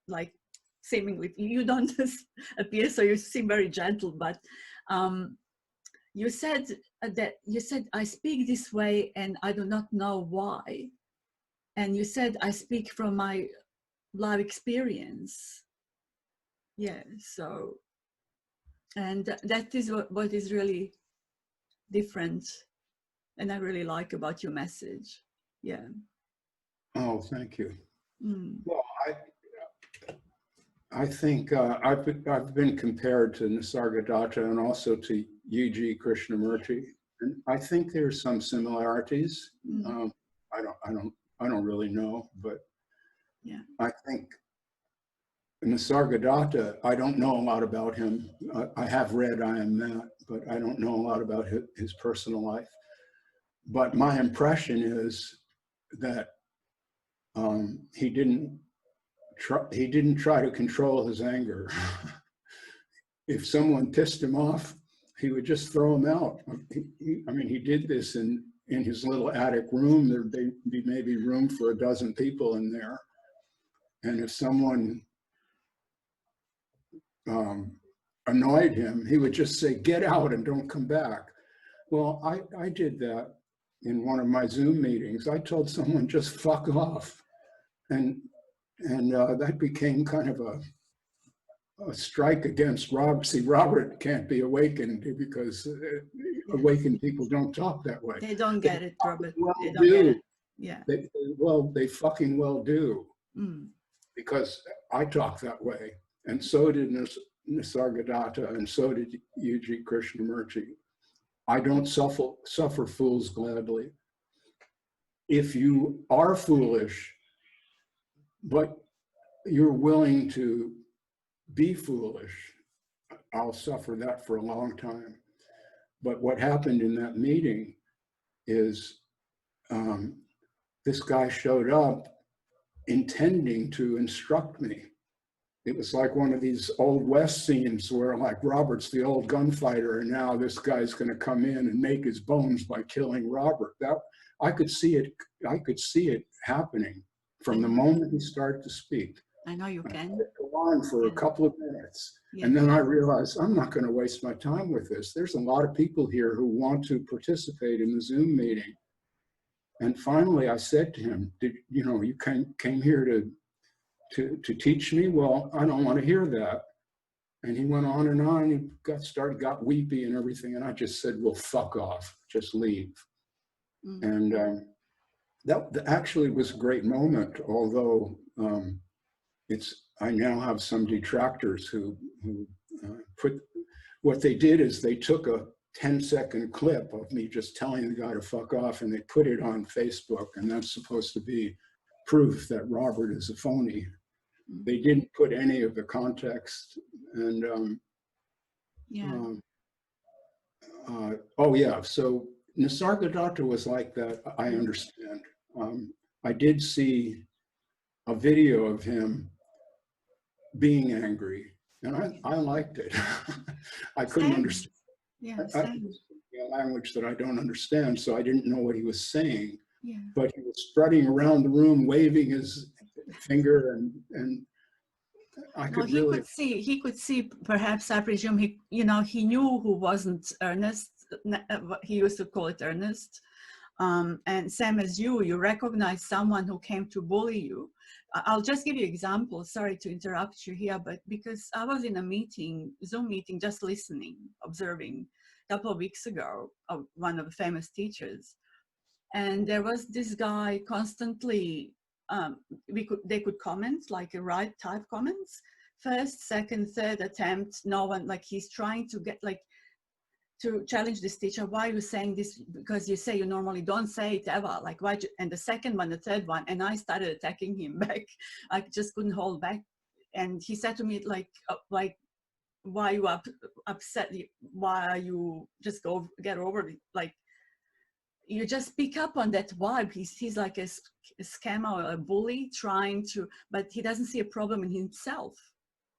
like seemingly you don't appear, so you seem very gentle, but you said I speak this way and I do not know why, and you said I speak from my life experience. Yeah, so, and that is what is really different, and I really like about your message. Yeah. oh, thank you. Mm. Well, I think I've been compared to Nisargadatta and also to U.G. Krishnamurti, and I think there's some similarities. Mm. I don't really know, but Yeah. I think Nisargadatta, I don't know a lot about him. I have read I Am That, but I don't know a lot about his personal life. But my impression is that he didn't try to control his anger. If someone pissed him off, he would just throw him out. I mean, he did this in his little attic room. There'd be maybe room for a dozen people in there. And if someone annoyed him, he would just say, "Get out and don't come back." Well, I did that in one of my Zoom meetings. I told someone, just fuck off. And that became kind of a strike against Robert. See, Robert can't be awakened because awakened people don't talk that way. They don't get it, Robert. Well, they don't get it. Yeah. They fucking well do. Mm. Because I talk that way. And so did Nisargadatta, and so did U.G. Krishnamurti. I don't suffer fools gladly. If you are foolish, but you're willing to be foolish, I'll suffer that for a long time. But what happened in that meeting is this guy showed up intending to instruct me. It was like one of these Old West scenes where like Robert's the old gunfighter and now this guy's going to come in and make his bones by killing Robert. That I could see it happening from the moment he started to speak. I know you can. Go on for a couple of minutes. Yeah. And then I realized I'm not going to waste my time with this. There's a lot of people here who want to participate in the Zoom meeting. And finally I said to him, you came here to teach me? Well, I don't want to hear that. And he went on and on. He got weepy and everything. And I just said, well, fuck off, just leave. And that actually was a great moment, although I now have some detractors who put, what they did is they took a 10-second clip of me just telling the guy to fuck off, and they put it on Facebook, and that's supposed to be proof that Robert is a phony. They didn't put any of the context. And oh yeah, so Nisargadatta was like that, I understand. I did see a video of him being angry, and I liked it. I couldn't understand a language that I don't understand, so I didn't know what he was saying. But he was strutting around the room, waving his finger, and I could really. He could see. Perhaps I presume he knew who wasn't Ernest. He used to call it Ernest. And same as you recognize someone who came to bully you. I'll just give you an example. Sorry to interrupt you here, but because I was in a meeting, Zoom meeting, just listening, observing a couple of weeks ago of one of the famous teachers. And there was this guy constantly, they could comment, like right type comments, first, second, third attempt, no one, like he's trying to get, like, to challenge this teacher, why are you saying this? Because you say you normally don't say it ever, like why? And the second one, the third one, and I started attacking him back. I just couldn't hold back. And he said to me, like why are you upset? Why are you just get over it? Like, you just pick up on that vibe. He's like a scammer or a bully trying to, but he doesn't see a problem in himself,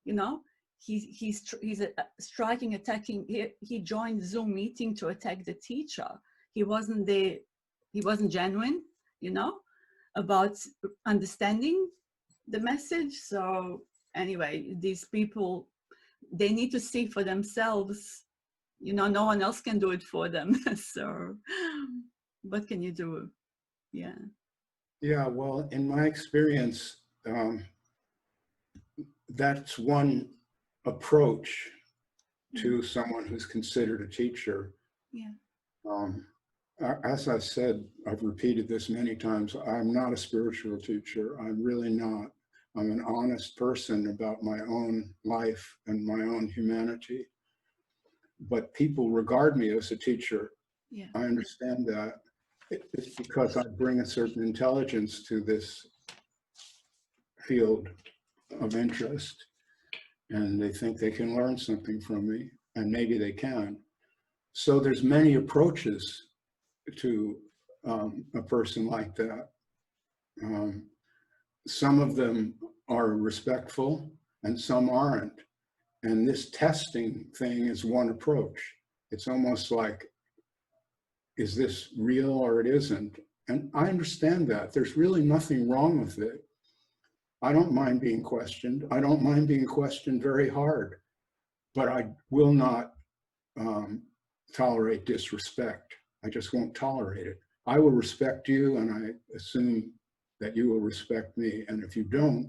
you know? He's striking, attacking. He joined Zoom meeting to attack the teacher. He wasn't there. He wasn't genuine, you know, about understanding the message. So anyway, these people, they need to see for themselves. You know, no one else can do it for them. So what can you do? Yeah. Yeah. Well, in my experience, that's one approach to someone who's considered a teacher. As I said, I've repeated this many times, I'm not a spiritual teacher. I'm really not. I'm an honest person about my own life and my own humanity. But people regard me as a teacher. I understand that. It's because I bring a certain intelligence to this field of interest. And they think they can learn something from me, and maybe they can. So there's many approaches to a person like that. Some of them are respectful and some aren't. And this testing thing is one approach. It's almost like, is this real or it isn't? And I understand that. There's really nothing wrong with it. I don't mind being questioned. I don't mind being questioned very hard, but I will not tolerate disrespect. I just won't tolerate it. I will respect you, and I assume that you will respect me. And if you don't,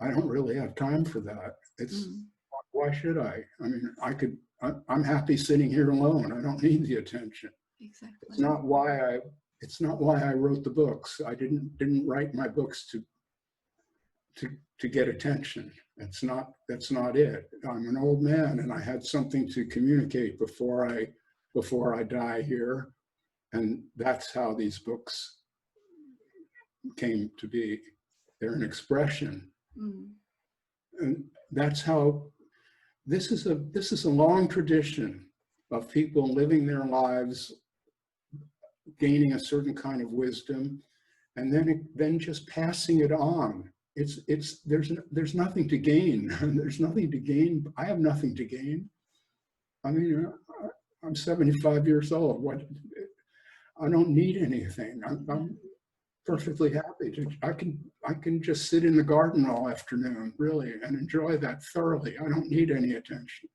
I don't really have time for that. It's why should I? I mean, I'm happy sitting here alone. I don't need the attention. Exactly. It's not why I wrote the books. I didn't write my books to get attention. That's not it. I'm an old man, and I had something to communicate before I die here, and that's how these books came to be. They're an expression, and that's how. This is a long tradition of people living their lives, gaining a certain kind of wisdom, and then just passing it on. There's nothing to gain. There's nothing to gain. I have nothing to gain. I mean, I'm 75 years old. I don't need anything. I'm perfectly happy. I can just sit in the garden all afternoon, really, and enjoy that thoroughly. I don't need any attention.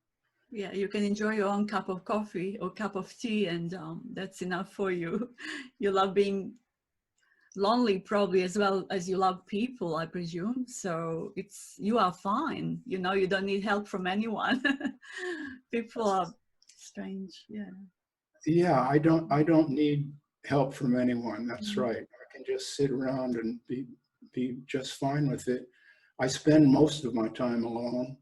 Yeah, you can enjoy your own cup of coffee or cup of tea, and that's enough for you. You love being lonely probably as well as you love people, I presume. So you are fine. You know, you don't need help from anyone. People are strange. Yeah. Yeah, I don't need help from anyone. That's right. I can just sit around and be just fine with it. I spend most of my time alone.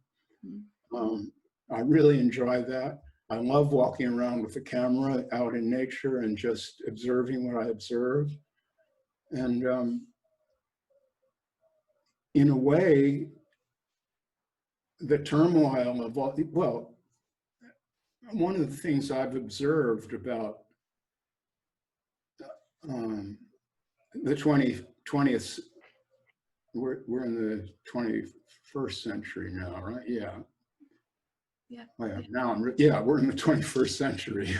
I really enjoy that. I love walking around with a camera out in nature and just observing what I observe. And in a way, the turmoil of all, well, one of the things I've observed about the 20th, we're in the 21st century now, right? Yeah. Yeah. Oh, yeah. Now yeah, we're in the 21st century.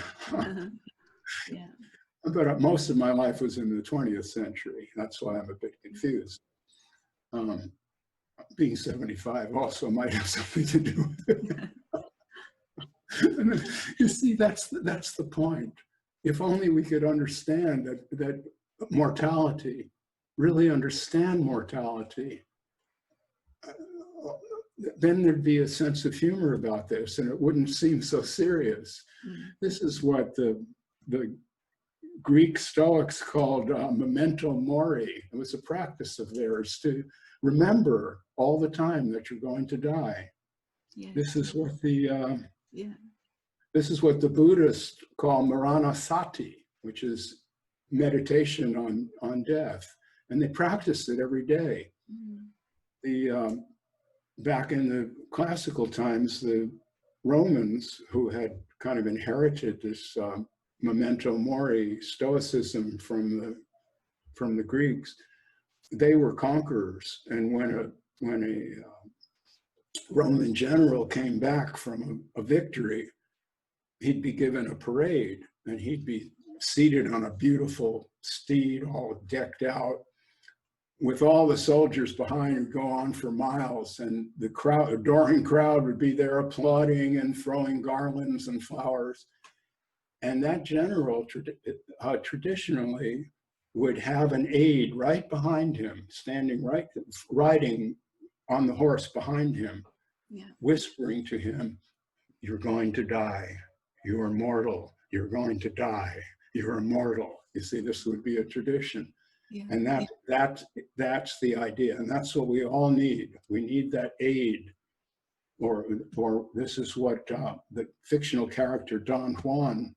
Yeah. But most of my life was in the 20th century. That's why I'm a bit confused. Being 75 also might have something to do with it. You see, that's the point. If only we could understand that mortality, really understand mortality, then there'd be a sense of humor about this and it wouldn't seem so serious. This is what the Greek Stoics called memento mori. It was a practice of theirs to remember all the time that you're going to die. Yeah. This is what the Yeah. this is what the Buddhists call maranasati, which is meditation on death, and they practice it every day. Back in the classical times, the Romans, who had kind of inherited this memento mori stoicism from the Greeks, they were conquerors. And when a Roman general came back from a victory, he'd be given a parade and he'd be seated on a beautiful steed, all decked out, with all the soldiers behind him, go on for miles, and the adoring crowd would be there applauding and throwing garlands and flowers. And that general traditionally would have an aide right behind him, riding on the horse behind him, whispering to him, "You're going to die. You are mortal. You're going to die. You're immortal." You see, this would be a tradition. Yeah. And that's the idea. And that's what we all need. We need that aid. Or this is what the fictional character Don Juan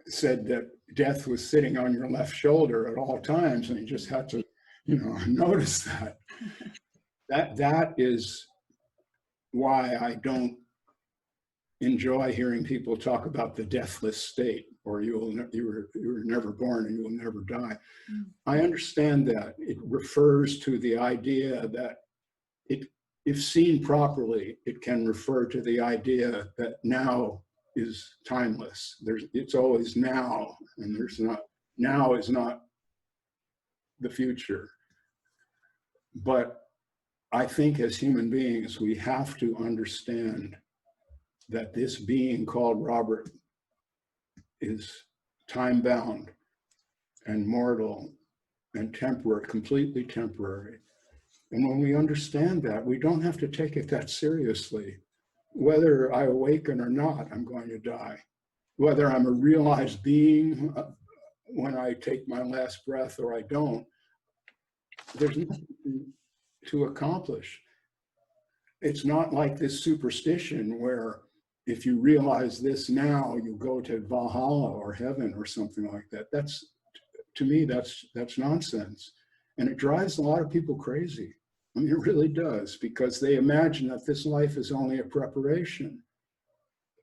said, that death was sitting on your left shoulder at all times. And you just had to, notice that. That is why I don't enjoy hearing people talk about the deathless state, or you were never born and you will never die. I understand that. It refers to the idea that if seen properly, it can refer to the idea that now is timeless. It's always now, and now is not the future. But I think as human beings, we have to understand that this being called Robert is time-bound and mortal and temporary, completely temporary. And when we understand that, we don't have to take it that seriously. Whether I awaken or not, I'm going to die. Whether I'm a realized being when I take my last breath or I don't, there's nothing to accomplish. It's not like this superstition where if you realize this now, you go to Valhalla or heaven or something like that. To me, that's nonsense. And it drives a lot of people crazy. I mean, it really does, because they imagine that this life is only a preparation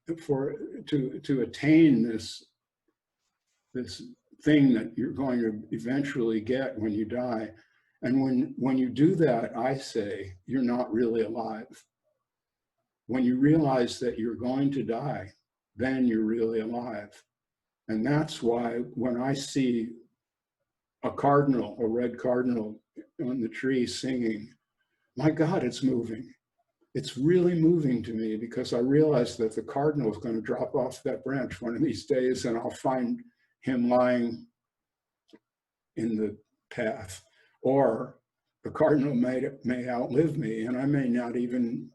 to attain this thing that you're going to eventually get when you die. And when you do that, I say, you're not really alive. When you realize that you're going to die, then you're really alive. And that's why when I see a cardinal, a red cardinal on the tree singing, my God, it's moving. It's really moving to me, because I realize that the cardinal is going to drop off that branch one of these days, and I'll find him lying in the path, or the cardinal may outlive me, and I may not even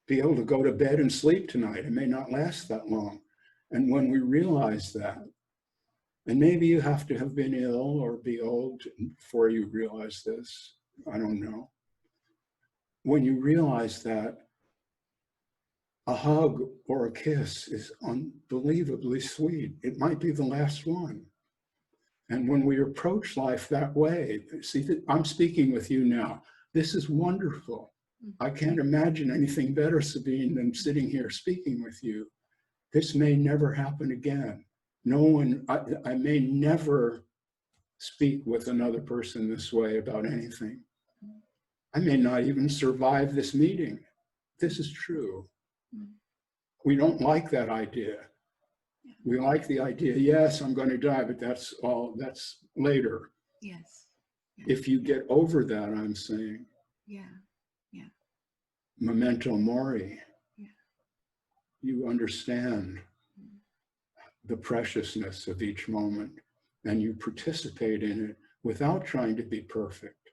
be able to go to bed and sleep tonight. It may not last that long. And when we realize that, and maybe you have to have been ill or be old before you realize this, I don't know. When you realize that, a hug or a kiss is unbelievably sweet. It might be the last one. And when we approach life that way, see, I'm speaking with you now. This is wonderful. I can't imagine anything better, Sabine, than sitting here speaking with you. This may never happen again. No one, I may never speak with another person this way about anything. I may not even survive this meeting. This is true. We don't like that idea. We like the idea, yes, I'm going to die, but that's later. Yes. If you get over that, I'm saying. Yeah. Memento mori. Yeah. You understand the preciousness of each moment, and you participate in it without trying to be perfect,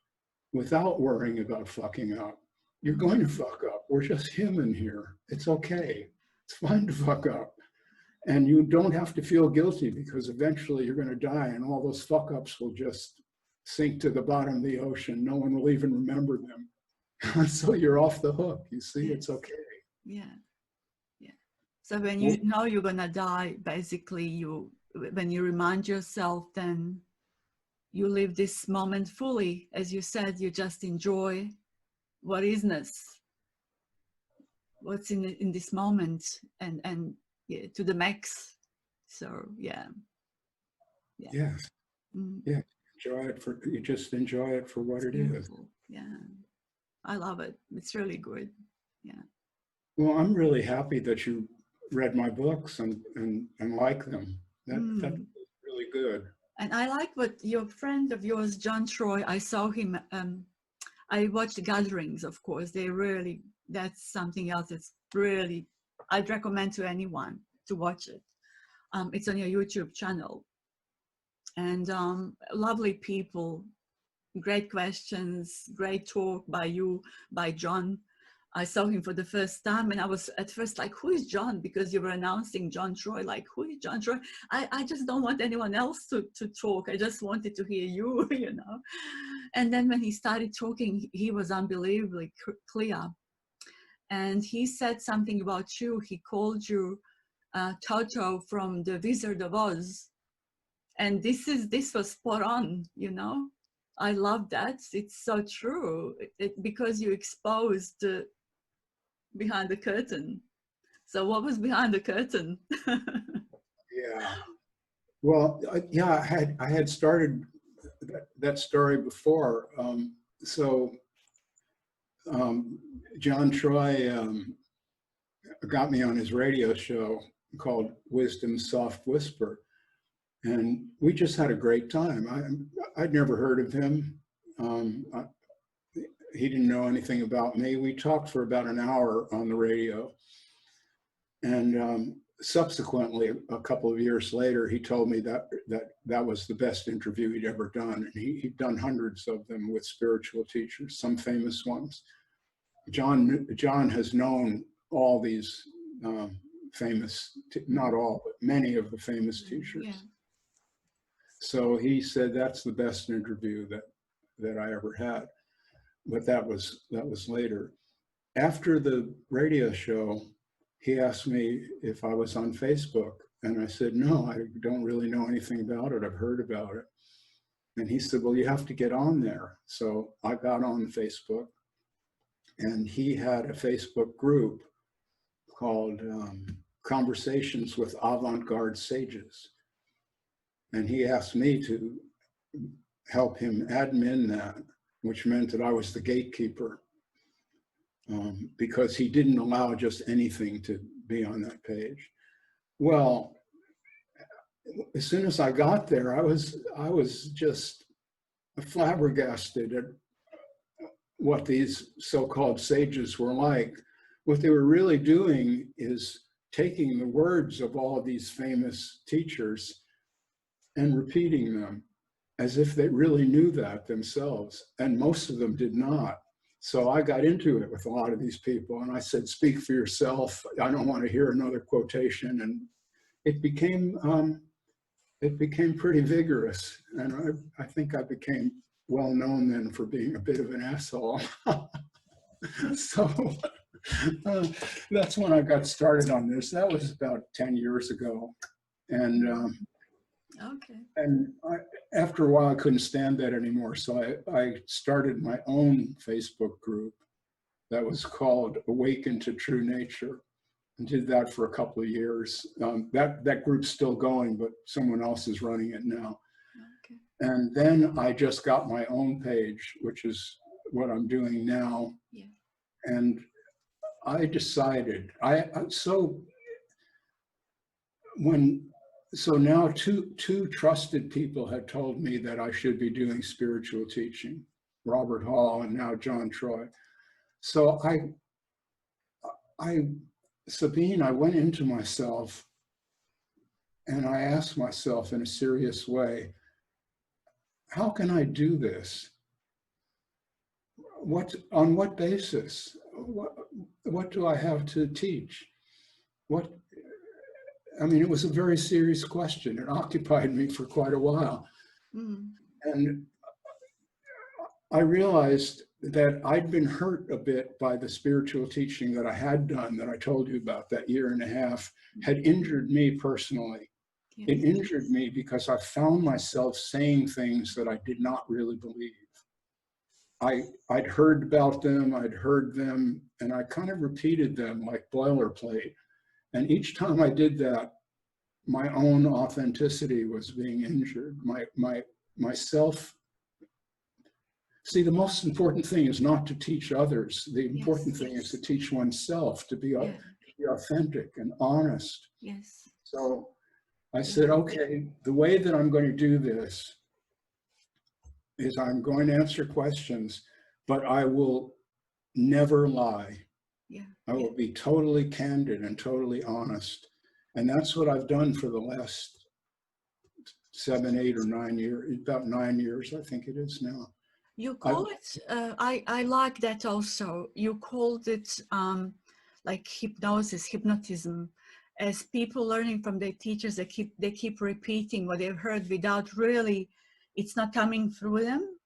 without worrying about fucking up. You're going to fuck up. We're just human here. It's okay. It's fine to fuck up. And you don't have to feel guilty, because eventually you're going to die and all those fuck ups will just sink to the bottom of the ocean. No one will even remember them. So you're off the hook. You see, Yes. It's okay. Yeah. So when you know you're going to die, basically when you remind yourself, then you live this moment fully. As you said, you just enjoy what isness, what's in this moment, and yeah, to the max. So yeah. Yes. Mm. Yeah. You just enjoy it for what it is. Beautiful. Yeah. I love it. It's really good. Yeah. Well, I'm really happy that you read my books and like them. That's really good. And I like what your friend of yours, John Troy, I saw him, I watched Gatherings, of course. That's something else that's really, I'd recommend to anyone to watch it. It's on your YouTube channel. And lovely people, great questions, great talk by you, by John. I saw him for the first time, and I was at first like, who is John? Because you were announcing John Troy, like, who is John Troy? I just don't want anyone else to talk. I just wanted to hear you, you know. And then when he started talking, he was unbelievably clear. And he said something about you. He called you Toto from the Wizard of Oz. And this was spot on, you know. I love that. It's so true. Because you exposed behind the curtain. So what was behind the curtain? Yeah. Well, yeah, I had started that story before. John Troy got me on his radio show called Wisdom's Soft Whisper. And we just had a great time. I'd never heard of him. He didn't know anything about me. We talked for about an hour on the radio. And subsequently, a couple of years later, he told me that was the best interview he'd ever done. And he'd done hundreds of them with spiritual teachers, some famous ones. John has known all these famous, not all, but many of the famous teachers. Yeah. So he said that's the best interview that I ever had. But that was later. After the radio show, he asked me if I was on Facebook, and I said, no, I don't really know anything about it. I've heard about it. And he said, well, you have to get on there. So I got on Facebook, and he had a Facebook group called Conversations with Avant-Garde Sages. And he asked me to help him admin that, which meant that I was the gatekeeper, because he didn't allow just anything to be on that page. Well, as soon as I got there, I was just flabbergasted at what these so-called sages were like. What they were really doing is taking the words of all of these famous teachers and repeating them as if they really knew that themselves. And most of them did not. So I got into it with a lot of these people, and I said, speak for yourself. I don't want to hear another quotation. And it became pretty vigorous. And I think I became well known then for being a bit of an asshole. So that's when I got started on this. That was about 10 years ago. And Okay. and after a while, I couldn't stand that anymore. So I started my own Facebook group that was called Awaken to True Nature, and did that for a couple of years. That group's still going, but someone else is running it now. Okay. And then I just got my own page, which is what I'm doing now. Yeah. And I decided, so now two trusted people had told me that I should be doing spiritual teaching, Robert Hall and now John Troy. So Sabine, I went into myself and I asked myself in a serious way, how can I do this? On what basis? What do I have to teach? I mean, it was a very serious question. It occupied me for quite a while. Mm. And I realized that I'd been hurt a bit by the spiritual teaching that I had done, that I told you about, that year and a half, had injured me personally. Yes. It injured me because I found myself saying things that I did not really believe. I'd heard about them, I'd heard them, and I kind of repeated them like boilerplate. And each time I did that, my own authenticity was being injured. Myself. See, the most important thing is not to teach others. The important thing is to teach oneself, to be authentic and honest. Yes. So I said, okay, the way that I'm going to do this is I'm going to answer questions, but I will never lie. Yeah. I will be totally candid and totally honest. And that's what I've done for the last 7, 8, or 9 years, about 9 years, I think it is now. You call it, I like that also. You called it like hypnosis, hypnotism. As people learning from their teachers, they keep repeating what they've heard without really, it's not coming through them,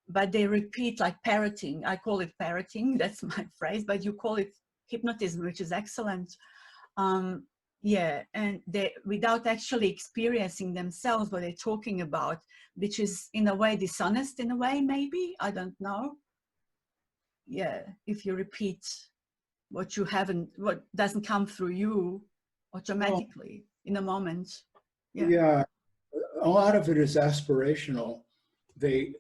but they repeat like parroting. I call it parroting, that's my phrase, but you call it hypnotism, which is excellent. Yeah, and they, without actually experiencing themselves what they're talking about, which is in a way dishonest in a way, maybe, I don't know. Yeah, if you repeat what you haven't, what doesn't come through you automatically in a moment. Yeah, a lot of it is aspirational. They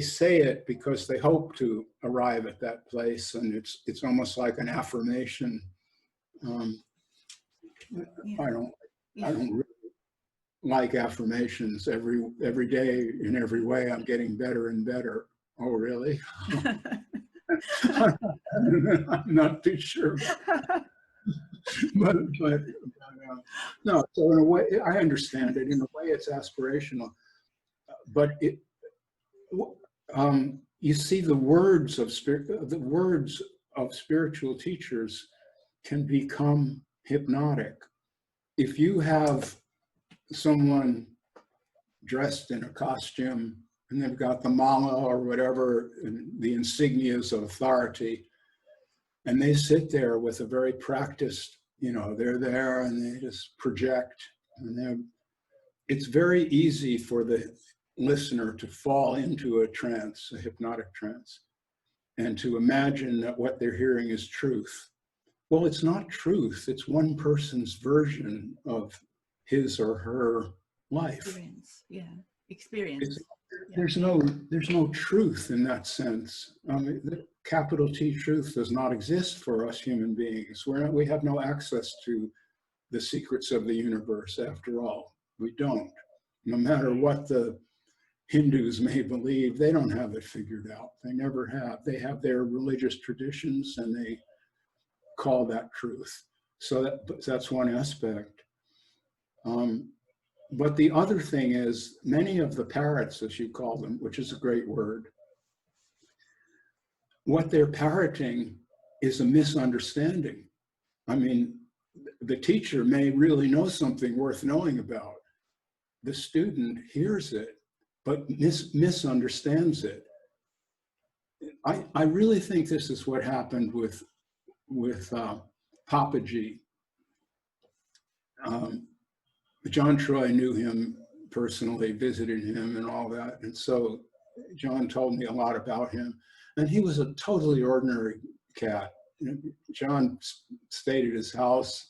say it because they hope to arrive at that place, and it's almost like an affirmation. I don't really like affirmations. Every day in every way I'm getting better and better. Oh, really? I'm not too sure. but no, so in a way, I understand it. In a way, it's aspirational. But you see, the words of spiritual teachers can become hypnotic. If you have someone dressed in a costume and they've got the mala or whatever, and the insignias of authority, and they sit there with a very practiced, they're there and they just project, and it's very easy for the listener to fall into a trance, a hypnotic trance, and to imagine that what they're hearing is truth. Well, it's not truth. It's one person's version of his or her life. Experience, experience. There's no truth in that sense. The capital T truth does not exist for us human beings. We have no access to the secrets of the universe, after all. We don't. No matter what the Hindus may believe, they don't have it figured out. They never have. They have their religious traditions and they call that truth. So that's one aspect. But the other thing is, many of the parrots, as you call them, which is a great word, what they're parroting is a misunderstanding. I mean, the teacher may really know something worth knowing about. The student hears it, but misunderstands it. I really think this is what happened with Papaji. John Troy knew him personally, visited him and all that. And so John told me a lot about him. And he was a totally ordinary cat. John stayed at his house.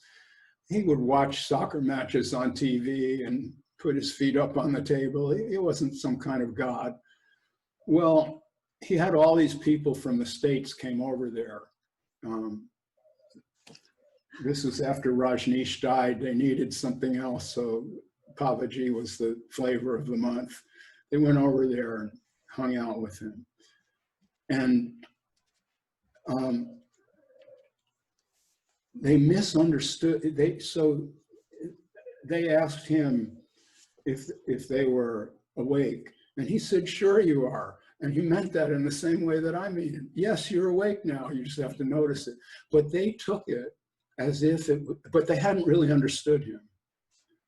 He would watch soccer matches on TV and put his feet up on the table. He wasn't some kind of god. Well, he had all these people from the States came over there. This was after Rajneesh died. They needed something else, so Papaji was the flavor of the month. They went over there and hung out with him. And they misunderstood. They asked him if they were awake, and he said, "Sure you are." And he meant that in the same way that I mean it. Yes, you're awake now. You just have to notice it. But they took it as if it, but they hadn't really understood him.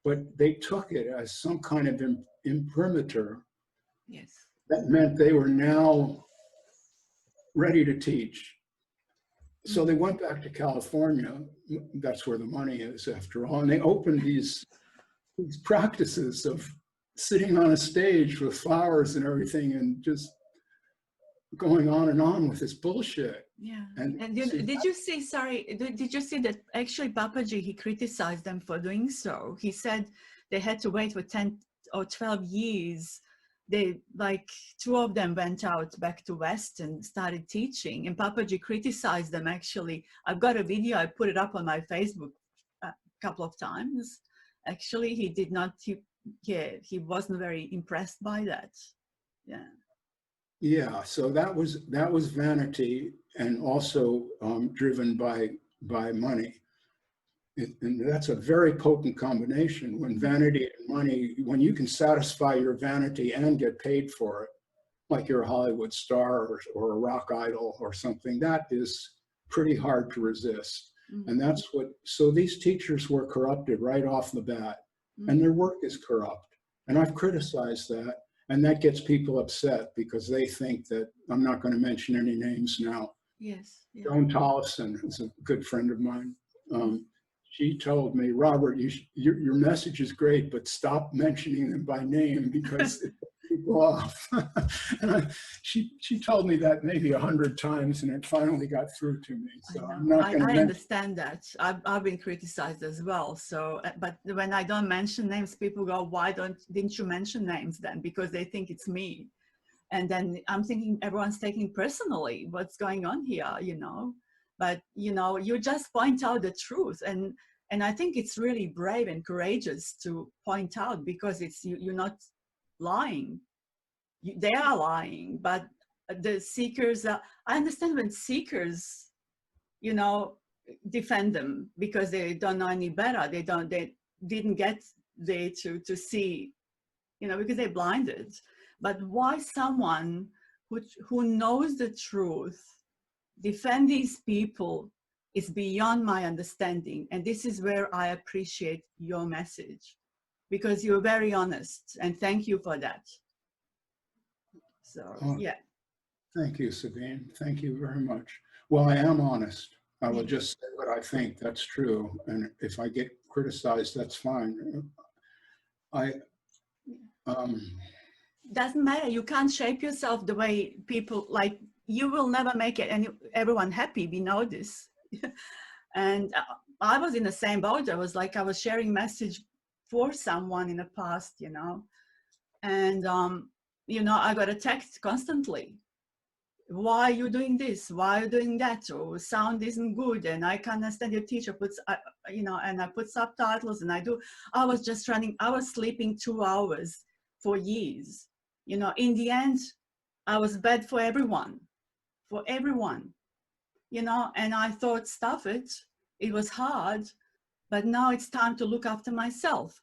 But they took it as some kind of imprimatur. Yes. That meant they were now ready to teach. So they went back to California. That's where the money is, after all. And they opened these practices of sitting on a stage with flowers and everything and just going on with this bullshit. Yeah. And did you see, sorry, did you see that actually Papaji, he criticized them for doing so? He said they had to wait for 10 or 12 years. They, like, 2 of them went out back to West and started teaching, and Papaji criticized them. Actually, I've got a video, I put it up on my Facebook a couple of times. Actually, he did not, he wasn't very impressed by that. Yeah. Yeah, so that was vanity, and also driven by money. And that's a very potent combination. When vanity and money, when you can satisfy your vanity and get paid for it, like you're a Hollywood star or a rock idol or something, that is pretty hard to resist. Mm-hmm. And that's what, so these teachers were corrupted right off the bat, mm-hmm. and their work is corrupt. And I've criticized that. And that gets people upset because they think that, I'm not going to mention any names now. Yes. Yeah. Joan Tollefson is a good friend of mine. She told me, Robert, your message is great, but stop mentioning them by name because it puts people off. And she told me that maybe 100 times, and it finally got through to me. So I'm not going to. I understand that. I've been criticized as well. So, but when I don't mention names, people go, "Why didn't you mention names then?" Because they think it's me. And then I'm thinking everyone's taking personally what's going on here, you know. But, you know, you just point out the truth. And I think it's really brave and courageous to point out, because it's you're not lying. They are lying, but the seekers, I understand when seekers, you know, defend them because they don't know any better. They didn't get there to see, you know, because they're blinded. But why someone who knows the truth defend these people is beyond my understanding. And this is where I appreciate your message, because you're very honest, and thank you for that. So, yeah. Thank you, Sabine. Thank you very much. Well, I am honest. I will just say what I think. That's true. And if I get criticized, that's fine. Doesn't matter. You can't shape yourself the way people, like, you will never make it everyone happy. We know this. And I was in the same boat. I was sharing message for someone in the past, you know, and you know, I got a text constantly. Why are you doing this? Why are you doing that? Or sound isn't good, and I can't understand your teacher puts, you know, and I put subtitles, and I was just running. I was sleeping 2 hours for years. You know, in the end, I was bad for everyone, you know, and I thought, stuff it. It was hard, but now it's time to look after myself.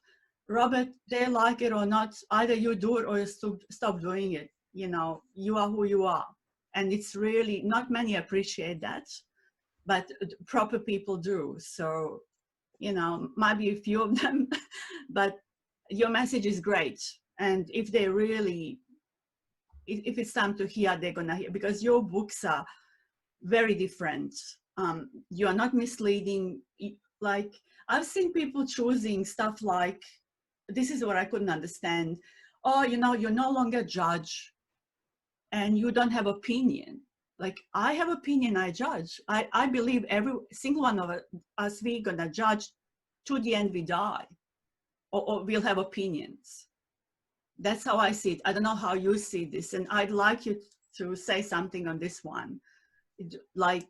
Robert, they like it or not, either you do it or you stop doing it. You know, you are who you are. And it's really, not many appreciate that, but proper people do. So, you know, maybe a few of them, but your message is great. And if they really, if it's time to hear, they're gonna hear, because your books are very different. You are not misleading. Like, I've seen people choosing stuff like, this is what I couldn't understand. Oh, you know, you're no longer judge and you don't have opinion. Like, I have opinion, I judge. I believe every single one of us, we're gonna judge to the end we die, or we'll have opinions. That's how I see it. I don't know how you see this, and I'd like you to say something on this one. Like,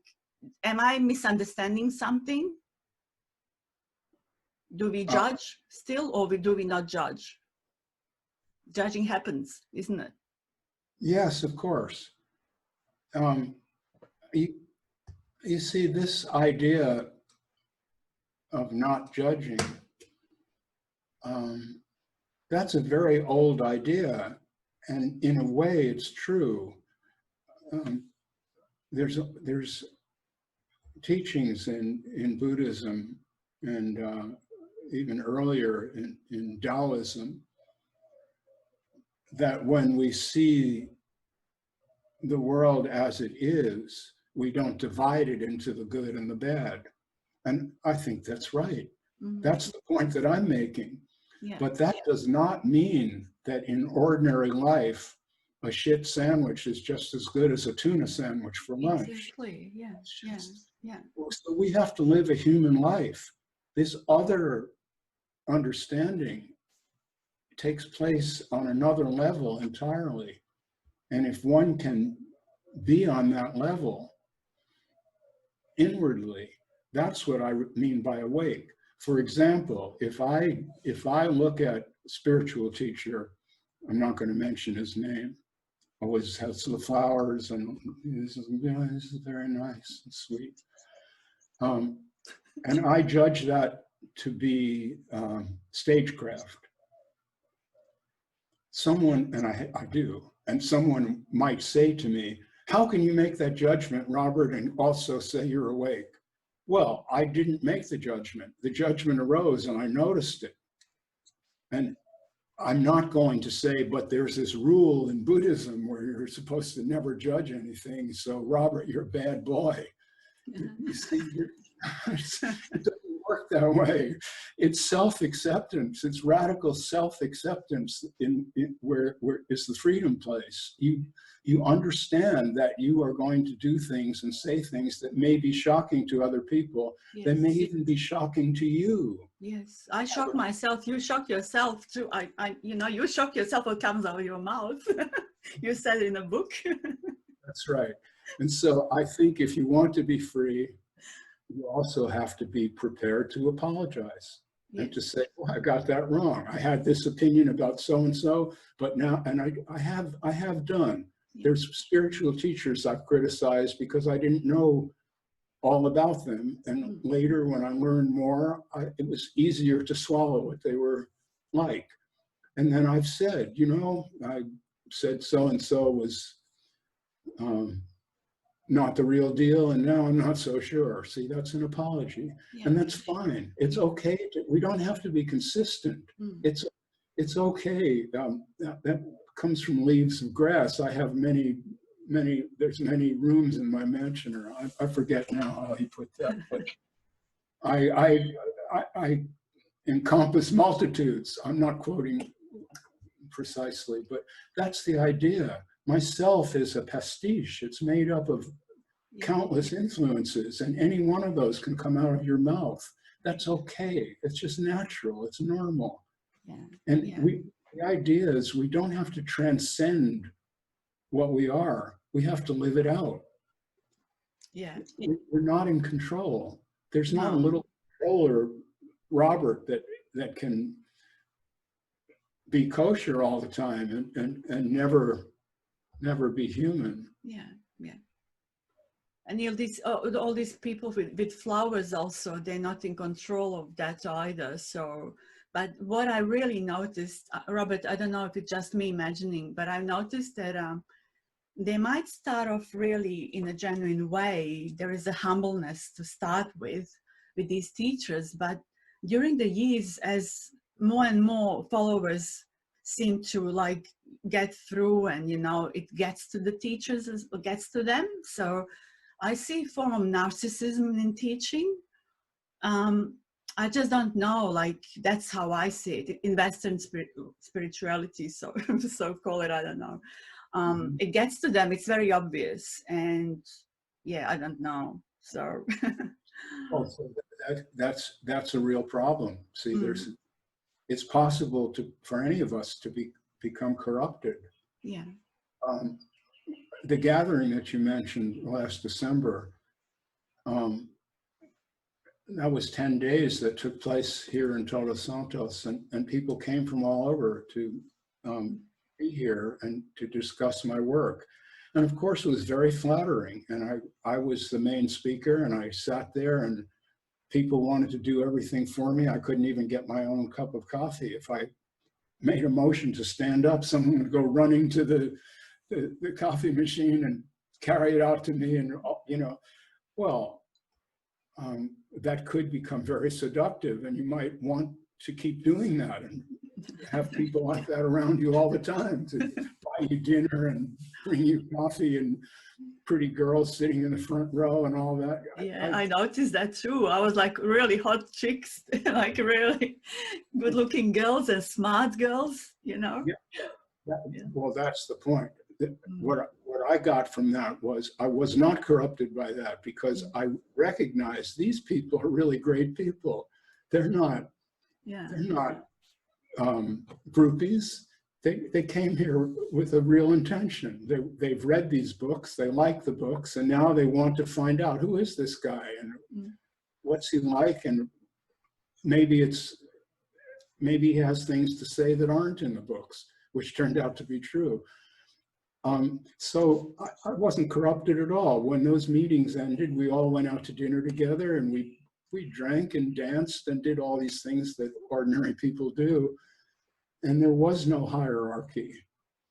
am I misunderstanding something? Do we judge still, or do we not judge? Judging happens, isn't it? Yes, of course. You see, this idea of not judging, that's a very old idea, and in a way it's true. There's teachings in Buddhism and even earlier in Taoism that when we see the world as it is, we don't divide it into the good and the bad. And I think that's right. Mm-hmm. That's the point that I'm making. Yeah. But that does not mean that in ordinary life, a shit sandwich is just as good as a tuna sandwich for lunch. Exactly. Yeah. Yeah. So we have to live a human life. This other understanding takes place on another level entirely. And if one can be on that level inwardly, that's what I mean by awake. For example, if I look at spiritual teacher, I'm not going to mention his name, always has the flowers and this is very nice and sweet. And I judge that to be stagecraft. Someone, and I do, and someone might say to me, how can you make that judgment, Robert, and also say you're awake? Well, I didn't make the judgment. The judgment arose and I noticed it. And I'm not going to say, but there's this rule in Buddhism where you're supposed to never judge anything. So Robert, you're a bad boy. You see, it doesn't work that way. It's self-acceptance. It's radical self-acceptance where is the freedom place. You understand that you are going to do things and say things that may be shocking to other people, yes, that may even be shocking to you. Yes, I shock myself. You shock yourself too. You shock yourself what comes out of your mouth. You said it in a book. That's right. And so I think if you want to be free, you also have to be prepared to apologize, yes, and to say, well, I got that wrong. I had this opinion about so-and-so, but now, and I have done. Yes. There's spiritual teachers I've criticized because I didn't know all about them. And later when I learned more, it was easier to swallow what they were like. And then I've said, I said so-and-so was not the real deal, and now I'm not so sure. See, that's an apology, yeah, and that's fine. It's okay. We don't have to be consistent. It's okay. That comes from Leaves of Grass. I have there's many rooms in my mansion, or I forget now how he put that, but I encompass multitudes. I'm not quoting precisely, but that's the idea. Myself is a pastiche. It's made up of countless influences, and any one of those can come out of your mouth. That's okay. It's just natural. It's normal. Yeah. And yeah, the idea is we don't have to transcend what we are. We have to live it out. Yeah. We're not in control. There's not a little controller, Robert, that can be kosher all the time and never be human. Yeah, yeah. And all these people with flowers also, they're not in control of that either. So, but what I really noticed, Robert, I don't know if it's just me imagining, but I've noticed that they might start off really in a genuine way. There is a humbleness to start with these teachers, but during the years, as more and more followers seem to like get through, and you know, it gets to the teachers, it gets to them. So I see a form of narcissism in teaching. I just don't know, like that's how I see it in Western spirituality, so so call it, I don't know. It gets to them, it's very obvious, and yeah, I don't know. So Well, so that's a real problem. See, it's possible for any of us to become corrupted. yeah. The gathering that you mentioned last December, that was 10 days that took place here in Todos Santos, and people came from all over to be here and to discuss my work. And of course, it was very flattering. And I was the main speaker, and I sat there, and people wanted to do everything for me. I couldn't even get my own cup of coffee. If I made a motion to stand up, someone would go running to the coffee machine and carry it out to me. And, you know, well, that could become very seductive, and you might want to keep doing that and have people like that around you all the time to buy you dinner and bring you coffee and pretty girls sitting in the front row and all that. Yeah, I noticed that too. I was like really hot chicks, like really good looking girls and smart girls, you know? Yeah. Well, that's the point. What I got from that was I was not corrupted by that, because I recognized these people are really great people. They're not groupies. They came here with a real intention. They've read these books, they like the books, and now they want to find out, who is this guy and what's he like, and maybe he has things to say that aren't in the books, which turned out to be true. So I wasn't corrupted at all. When those meetings ended, we all went out to dinner together, and we drank and danced and did all these things that ordinary people do. And there was no hierarchy.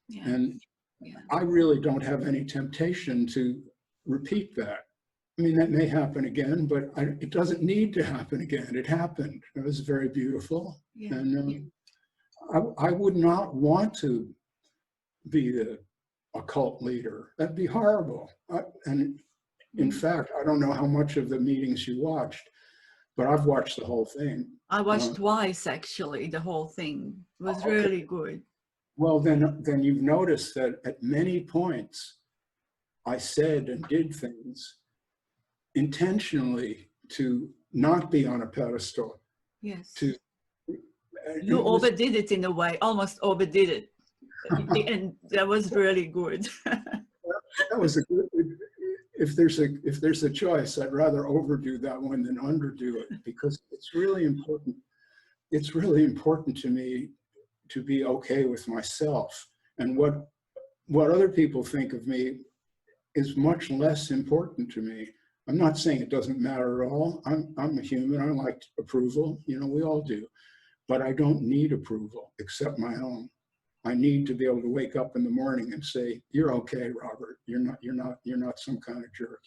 Yeah. And I really don't have any temptation to repeat that. I mean, that may happen again, but it doesn't need to happen again. It happened. It was very beautiful. Yeah. And I would not want to be a cult leader. That'd be horrible. And in fact, I don't know how much of the meetings you watched, but I've watched the whole thing. I watched twice, actually, the whole thing. It was really good. Well, then you've noticed that at many points, I said and did things intentionally to not be on a pedestal. Yes. You overdid it in a way, almost overdid it. And that was really good. That was a good. If there's a choice, I'd rather overdo that one than underdo it, because it's really important. It's really important to me to be okay with myself, and what other people think of me is much less important to me. I'm not saying it doesn't matter at all. I'm a human. I like approval. You know, we all do, but I don't need approval except my own. I need to be able to wake up in the morning and say, "You're okay, Robert. You're not some kind of jerk.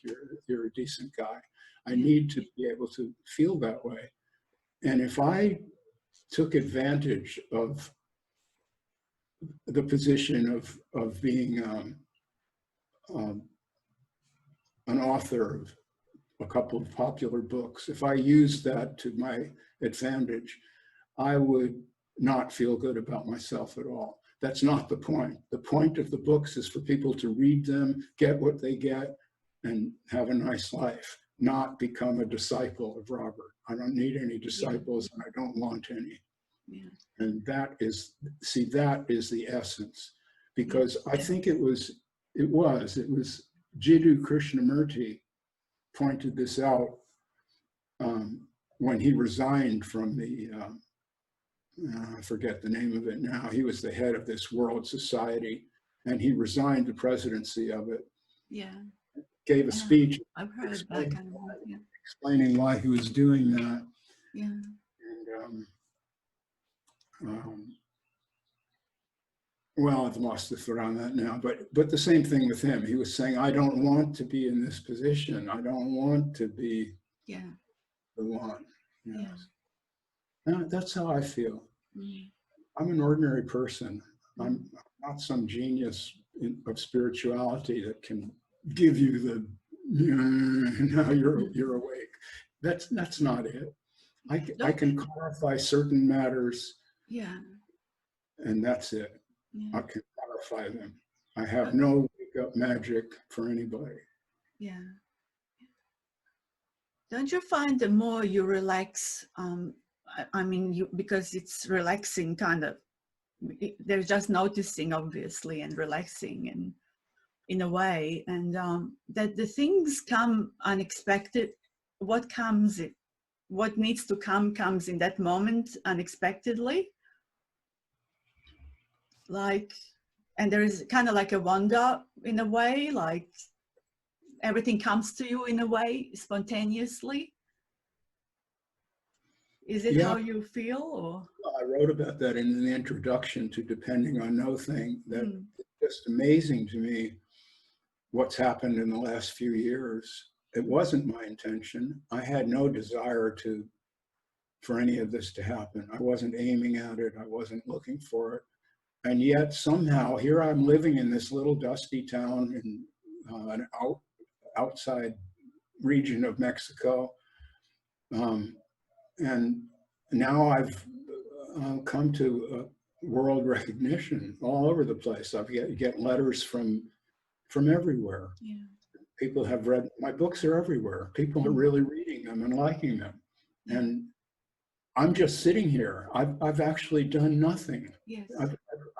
You're a decent guy." I need to be able to feel that way. And if I took advantage of the position of being an author of a couple of popular books, if I used that to my advantage, I would not feel good about myself at all. That's not the point. The point of the books is for people to read them, get what they get, and have a nice life, not become a disciple of Robert. I don't need any disciples, and I don't want any. Yeah. And that is the essence, because I think it was Jiddu Krishnamurti pointed this out when he resigned from the, I forget the name of it now. He was the head of this World Society, and he resigned the presidency of it. Yeah. gave a Yeah, speech I've heard that explaining, kind of thing. Yeah. explaining why he was doing that. Yeah. And well, I've lost the thought on that now, but the same thing with him. He was saying, I don't want to be in this position. I don't want to be Yeah. the one. Yes. Yeah. That's how I feel. Mm. I'm an ordinary person. Mm. I'm not some genius of spirituality that can give you the, now you're awake. That's not it. I can clarify certain matters, Yeah. and that's it. Yeah. I can clarify them. I have no wake-up magic for anybody. Yeah. Don't you find the more you relax, I mean, because it's relaxing kind of, they're just noticing obviously and relaxing and in a way, and that the things come unexpected. What comes, what needs to come comes in that moment unexpectedly. Like, and there is kind of like a wonder in a way, like everything comes to you in a way spontaneously. Is it how you feel? Or I wrote about that in the introduction to Depending on Nothing, that it's just amazing to me what's happened in the last few years. It wasn't my intention. I had no desire for any of this to happen. I wasn't aiming at it. I wasn't looking for it. And yet somehow here I'm living in this little dusty town in an outside region of Mexico. And now I've come to world recognition all over the place. I get letters from everywhere. yeah. People have read my books, are everywhere. People are really reading them and liking them. Yeah. And I'm just sitting here. I've actually done nothing. Yes.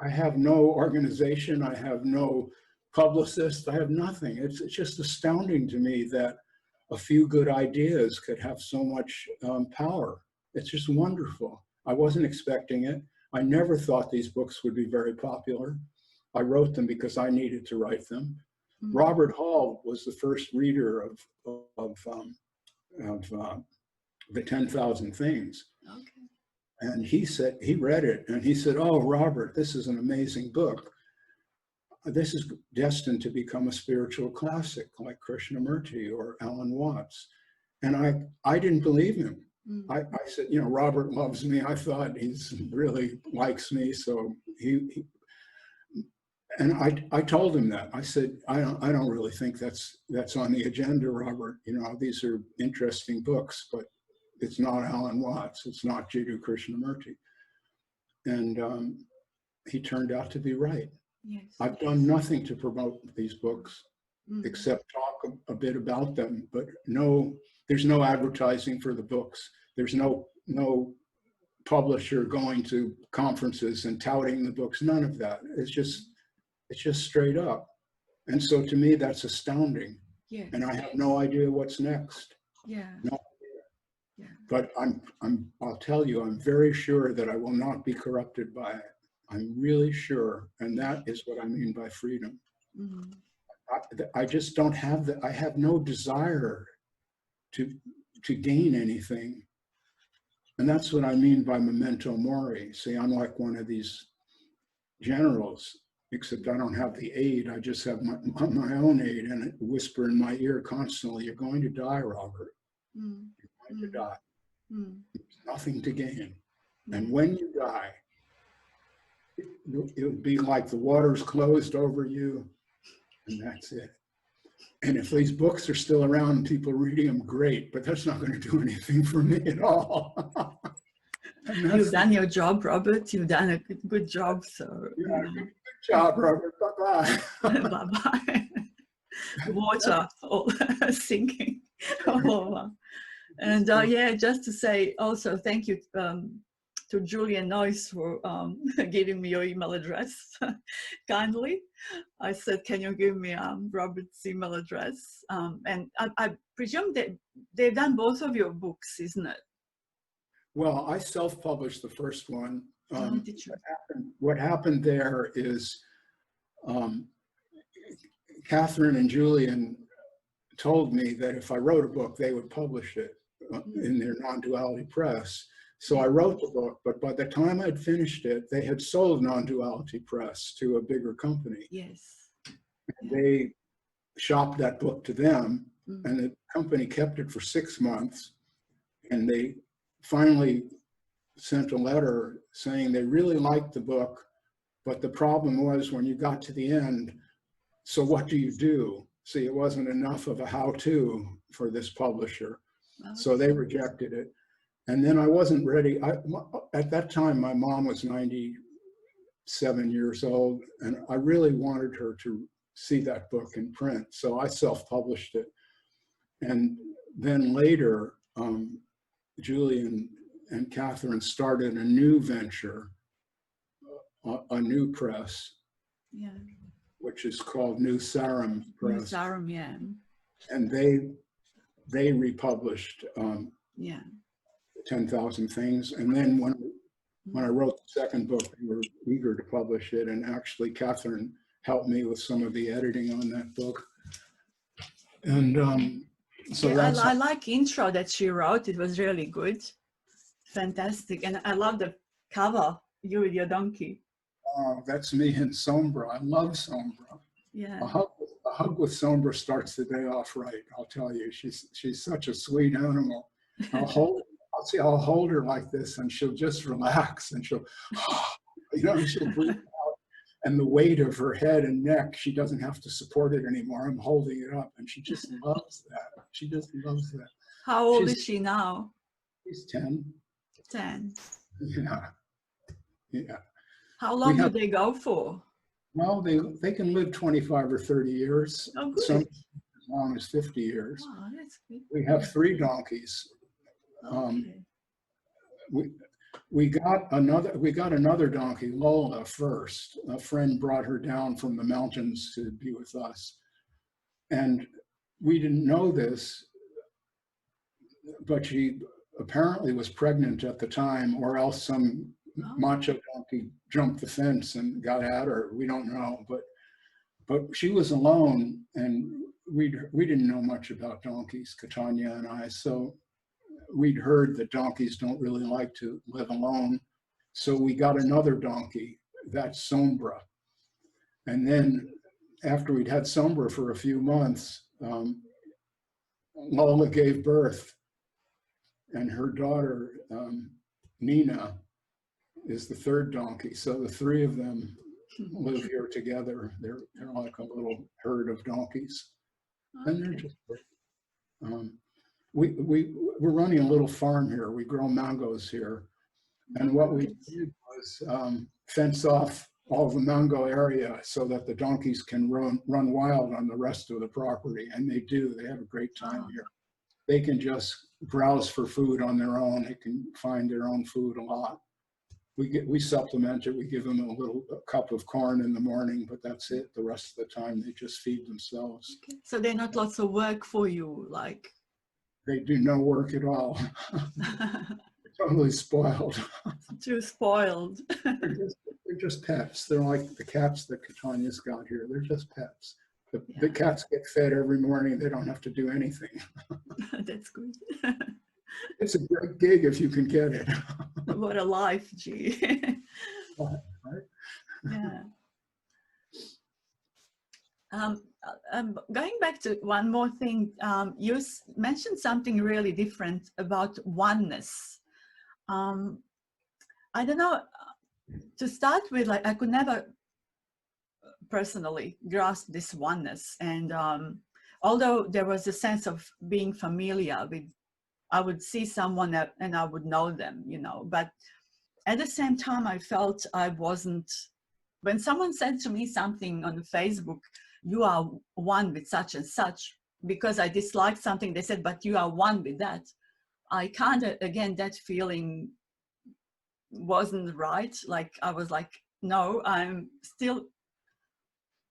I have no organization. I have no publicist. I have nothing. It's just astounding to me that a few good ideas could have so much power. It's just wonderful. I wasn't expecting it. I never thought these books would be very popular. I wrote them because I needed to write them. Mm-hmm. Robert Hall was the first reader of the 10,000 Things. Okay. And he said, he read it and he said, oh, Robert, this is an amazing book. This is destined to become a spiritual classic like Krishnamurti or Alan Watts. And I didn't believe him. Mm. I said, you know, Robert loves me. I thought he's really likes me. So and I told him that. I said, I don't really think that's on the agenda, Robert. You know, these are interesting books, but it's not Alan Watts. It's not Jiddu Krishnamurti. And he turned out to be right. Yes. I've done nothing to promote these books except talk a bit about them, but there's no advertising for the books. There's no publisher going to conferences and touting the books, none of that. It's just straight up. And so to me, that's astounding. Yes. And I have no idea what's next. Yeah. No. Yeah. But I'll tell you, I'm very sure that I will not be corrupted by it. I'm really sure. And that is what I mean by freedom. Mm-hmm. I just don't have I have no desire to gain anything. And that's what I mean by memento mori. See, I'm like one of these generals, except I don't have the aid. I just have my own aid, and it whisper in my ear constantly, you're going to die, Robert. Mm. You're going to die. Mm. There's nothing to gain. Yeah. And when you die, it would be like the water's closed over you, and that's it. And if these books are still around and people are reading them, great, but that's not going to do anything for me at all. You've done your job, Robert. You've done a good job. So yeah, good job, Robert. Bye-bye. Bye-bye. Water all sinking all over. And yeah, just to say also thank you to Julian Noyce for giving me your email address kindly. I said, can you give me Robert's email address? And I presume that they've done both of your books, isn't it? Well, I self-published the first one. Did you? What happened there is Catherine and Julian told me that if I wrote a book, they would publish it in their non-duality press. So I wrote the book, but by the time I'd finished it, they had sold Non-Duality Press to a bigger company. Yes. They shopped that book to them, and the company kept it for 6 months. And they finally sent a letter saying they really liked the book, but the problem was when you got to the end, so what do you do? See, it wasn't enough of a how-to for this publisher. So they rejected it. And then I wasn't ready. At that time, my mom was 97 years old, and I really wanted her to see that book in print. So I self-published it. And then later, Julian and Catherine started a new venture, a new press, which is called New Sarum Press. New Sarum, yeah. And they republished 10,000 Things. And then when I wrote the second book, they were eager to publish it. And actually, Catherine helped me with some of the editing on that book. And so that's... I like intro that she wrote. It was really good. Fantastic. And I love the cover, you with your donkey. That's me in Sombra. I love Sombra. Yeah. A hug with Sombra starts the day off right. I'll tell you, she's such a sweet animal. I'll hold her like this, and she'll just relax, and she'll breathe out. And the weight of her head and neck, she doesn't have to support it anymore. I'm holding it up, and she just loves that. She just loves that. How old is she now? She's 10. 10. Yeah. Yeah. How long do they go for? Well, they can live 25 or 30 years. Oh, good. Some as long as 50 years. Wow, that's good. We have 3 donkeys. Okay. We got another donkey, Lola, first. A friend brought her down from the mountains to be with us. And we didn't know this, but she apparently was pregnant at the time, or else some macho donkey jumped the fence and got at her. We don't know, but she was alone, and we didn't know much about donkeys, Catania and I. So we'd heard that donkeys don't really like to live alone. So we got another donkey, that's Sombra. And then after we'd had Sombra for a few months, Lola gave birth, and her daughter, Nina, is the 3rd donkey. So the 3 of them live here together. They're like a little herd of donkeys. Okay. And they're just, we're running a little farm here. We grow mangoes here. And what we did was fence off all the mango area so that the donkeys can run wild on the rest of the property. And they do. They have a great time here. They can just browse for food on their own. They can find their own food a lot. We supplement it. We give them a cup of corn in the morning, but that's it. The rest of the time, they just feed themselves. Okay. So they're not lots of work for you, like? They do no work at all. Totally spoiled. Too spoiled. They're just pets. They're like the cats that Catania's got here. They're just pets. The cats get fed every morning. They don't have to do anything. That's good. It's a great gig if you can get it. What a life, gee. Right? Yeah. Going back to one more thing, you mentioned something really different about oneness. I don't know, to start with, like, I could never personally grasp this oneness. And although there was a sense of being familiar with, I would see someone and I would know them, but at the same time, I felt I wasn't, when someone said to me something on Facebook, you are one with such and such, because I disliked something, they said, but you are one with that. I kind of, again, that feeling wasn't right. Like, I was like, no, I'm still,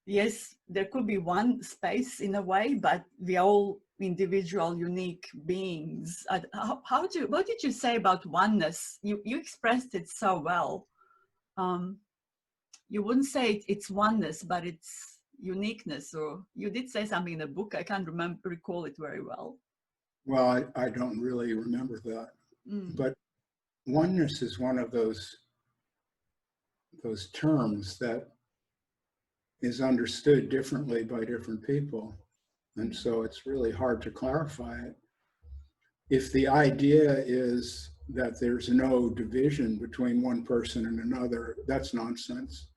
yes, there could be one space in a way, but we're all individual, unique beings. What did you say about oneness? You expressed it so well. You wouldn't say it's oneness, but uniqueness. Or you did say something in the book. I can't recall it very well. Well, I don't really remember that. Mm. But oneness is one of those terms that is understood differently by different people. And so it's really hard to clarify it. If the idea is that there's no division between one person and another, that's nonsense.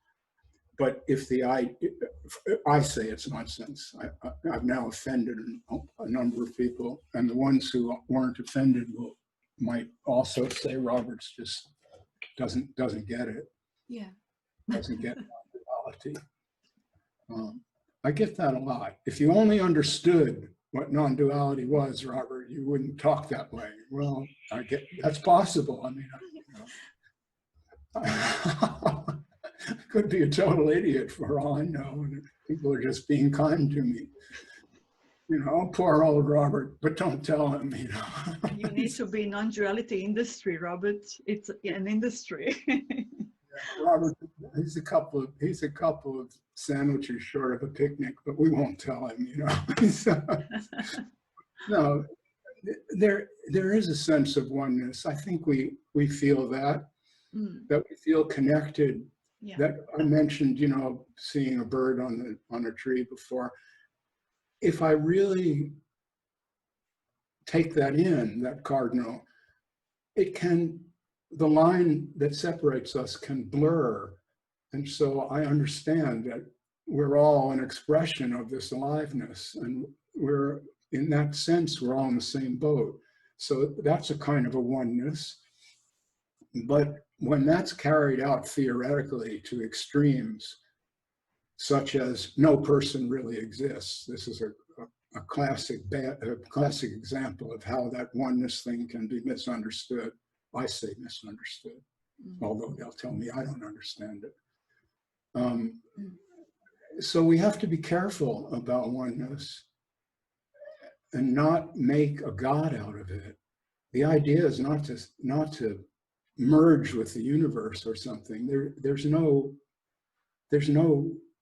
But if I say it's nonsense. I've now offended a number of people, and the ones who weren't offended might also say Roberts just doesn't get it. Yeah. Doesn't get non-duality. I get that a lot. If you only understood what non-duality was, Robert, you wouldn't talk that way. Well, I get that's possible. I mean, I could be a total idiot for all I know, and people are just being kind to me. You know, poor old Robert, but don't tell him, you know. You need to be non-duality industry, Robert. It's an industry. Robert, he's a couple of sandwiches short of a picnic, but we won't tell him, you know. So, no, there is a sense of oneness. I think we feel that we feel connected. Yeah. That I mentioned, you know, seeing a bird on a tree before. If I really take that in, that cardinal, the line that separates us can blur. And so I understand that we're all an expression of this aliveness, and we're, in that sense, we're all in the same boat. So that's a kind of a oneness. But when that's carried out theoretically to extremes, such as no person really exists, this is a classic example of how that oneness thing can be misunderstood. I say misunderstood, although they'll tell me I don't understand it. So we have to be careful about oneness and not make a God out of it. The idea is not to merge with the universe or something. There's no,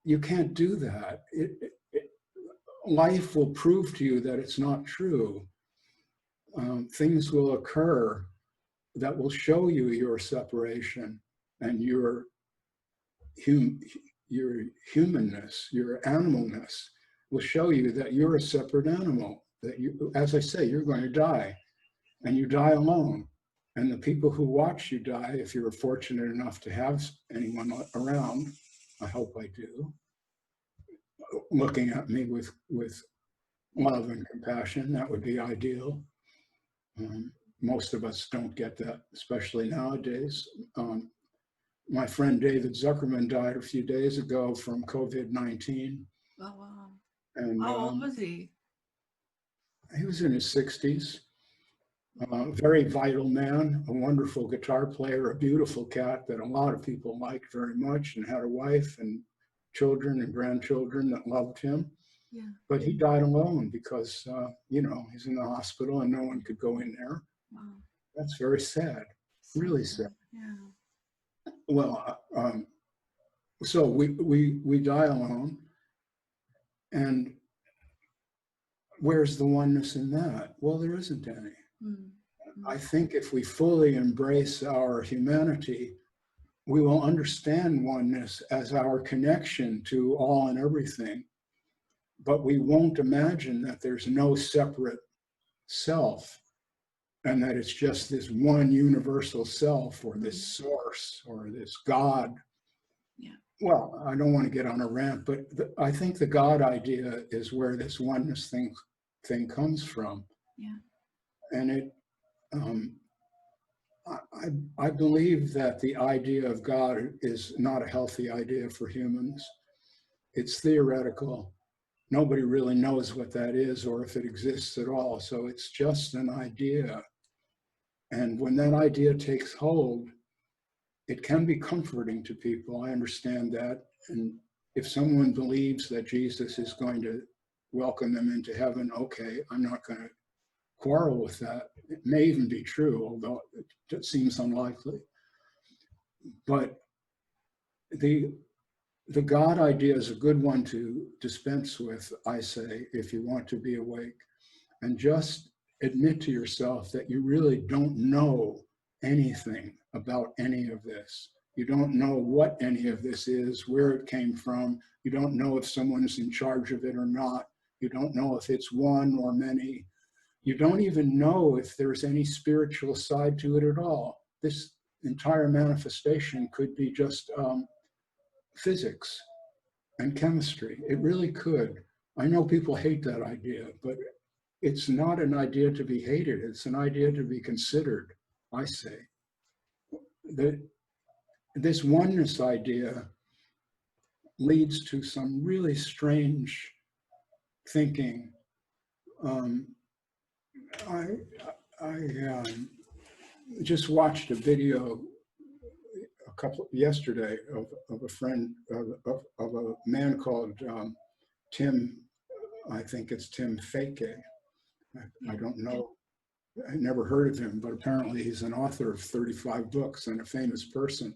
you can't do that. Life will prove to you that it's not true. Things will occur that will show you your separation and your humanness, your animalness will show you that you're a separate animal, that you, as I say, you're going to die, and you die alone. And the people who watch you die, if you're fortunate enough to have anyone around, I hope I do, looking at me with love and compassion, that would be ideal. Most of us don't get that, especially nowadays. My friend David Zuckerman died a few days ago from COVID-19. Oh, wow. And How old was he? he was in his 60s. Very vital man, a wonderful guitar player, a beautiful cat that a lot of people liked very much, and had a wife and children and grandchildren that loved him. Yeah. But he died alone because, you know, he's in the hospital and no one could go in there. Wow. That's very sad, really sad. Yeah. Well, so we die alone, and where's the oneness in that? Well, there isn't any. I think if we fully embrace our humanity, we will understand oneness as our connection to all and everything, but we won't imagine that there's no separate self and that it's just this one universal self or this source or this God. Yeah. Well, I don't want to get on a rant, but I think the God idea is where this oneness thing comes from. Yeah. And it, I believe that the idea of God is not a healthy idea for humans. It's theoretical. Nobody really knows what that is or if it exists at all. So it's just an idea. And when that idea takes hold, it can be comforting to people. I understand that. And if someone believes that Jesus is going to welcome them into heaven, okay, I'm not going to quarrel with that. It may even be true, although it seems unlikely. But the the God idea is a good one to dispense with, I say, if you want to be awake. And just admit to yourself that you really don't know anything about any of this. You don't know what any of this is, where it came from. You don't know if someone is in charge of it or not. You don't know if it's one or many. You don't even know if there's any spiritual side to it at all. This entire manifestation could be just physics and chemistry. It really could. I know people hate that idea, but it's not an idea to be hated. It's an idea to be considered, I say. That this oneness idea leads to some really strange thinking. I just watched a video yesterday of a friend of a man called Tim. I think it's Tim Feke. I don't know. I never heard of him, but apparently he's an author of 35 books and a famous person.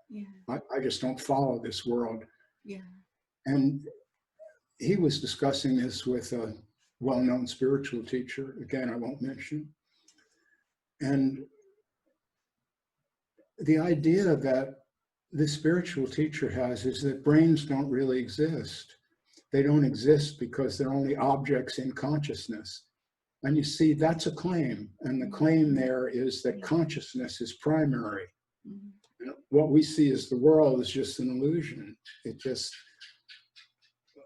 Yeah. I just don't follow this world. Yeah. And he was discussing this with a well-known spiritual teacher, again, I won't mention. And the idea that the spiritual teacher has is that brains don't really exist. They don't exist because they're only objects in consciousness. And you see, that's a claim. And the claim there is that consciousness is primary. And what we see as the world is just an illusion. It just,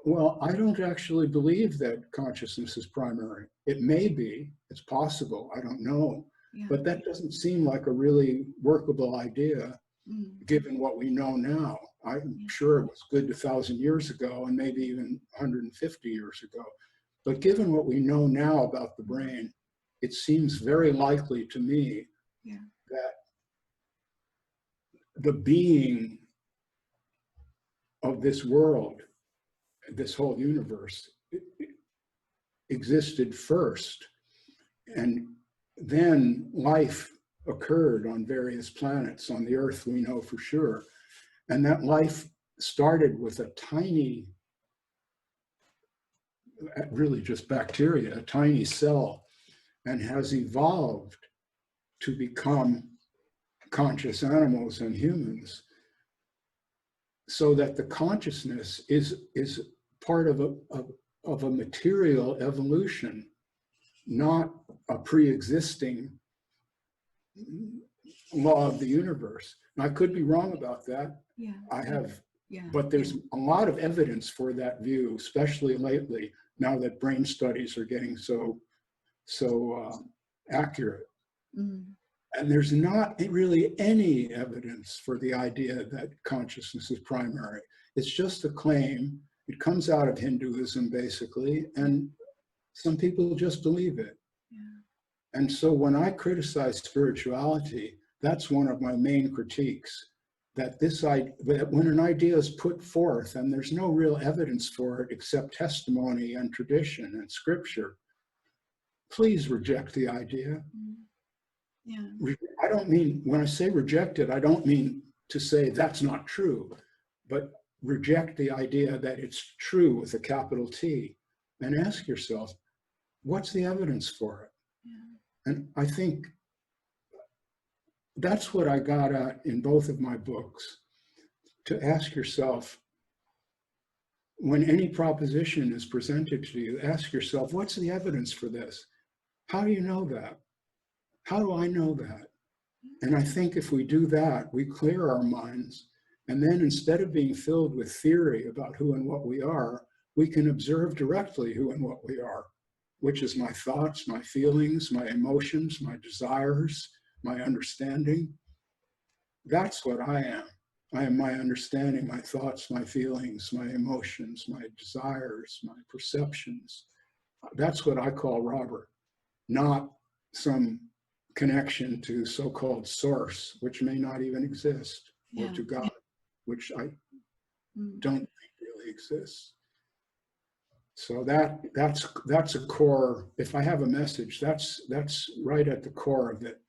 well, I don't actually believe that consciousness is primary. It may be, it's possible, I don't know. Yeah. But that doesn't seem like a really workable idea, given what we know now. I'm sure it was good 1,000 years ago and maybe even 150 years ago. But given what we know now about the brain, it seems very likely to me that the being of this world, this whole universe, existed first. And then life occurred on various planets. On the Earth, we know for sure. And that life started with a tiny, really just bacteria, a tiny cell, and has evolved to become conscious animals and humans, so that the consciousness is part of a material evolution, not a pre-existing law of the universe. And I could be wrong about that. Yeah. I have, Yeah. but there's a lot of evidence for that view, especially lately, now that brain studies are getting so accurate. And there's not really any evidence for the idea that consciousness is primary. It's just a claim. It comes out of Hinduism, basically, and some people just believe it. Yeah. And so when I criticize spirituality, that's one of my main critiques, that when an idea is put forth and there's no real evidence for it except testimony and tradition and scripture, please reject the idea. Yeah. I don't mean, when I say reject it, I don't mean to say that's not true, but reject the idea that it's true with a capital T, and ask yourself, what's the evidence for it? Yeah. And I think that's what I got at in both of my books, to ask yourself, when any proposition is presented to you, ask yourself, what's the evidence for this? How do you know that? How do I know that? And I think if we do that, we clear our minds. And then instead of being filled with theory about who and what we are, we can observe directly who and what we are, which is my thoughts, my feelings, my emotions, my desires, my understanding. That's what I am. I am my understanding, my thoughts, my feelings, my emotions, my desires, my perceptions. That's what I call Robert, not some connection to so-called source, which may not even exist, or to God, which I don't think really exists. So that's a core. If I have a message, that's right at the core of it,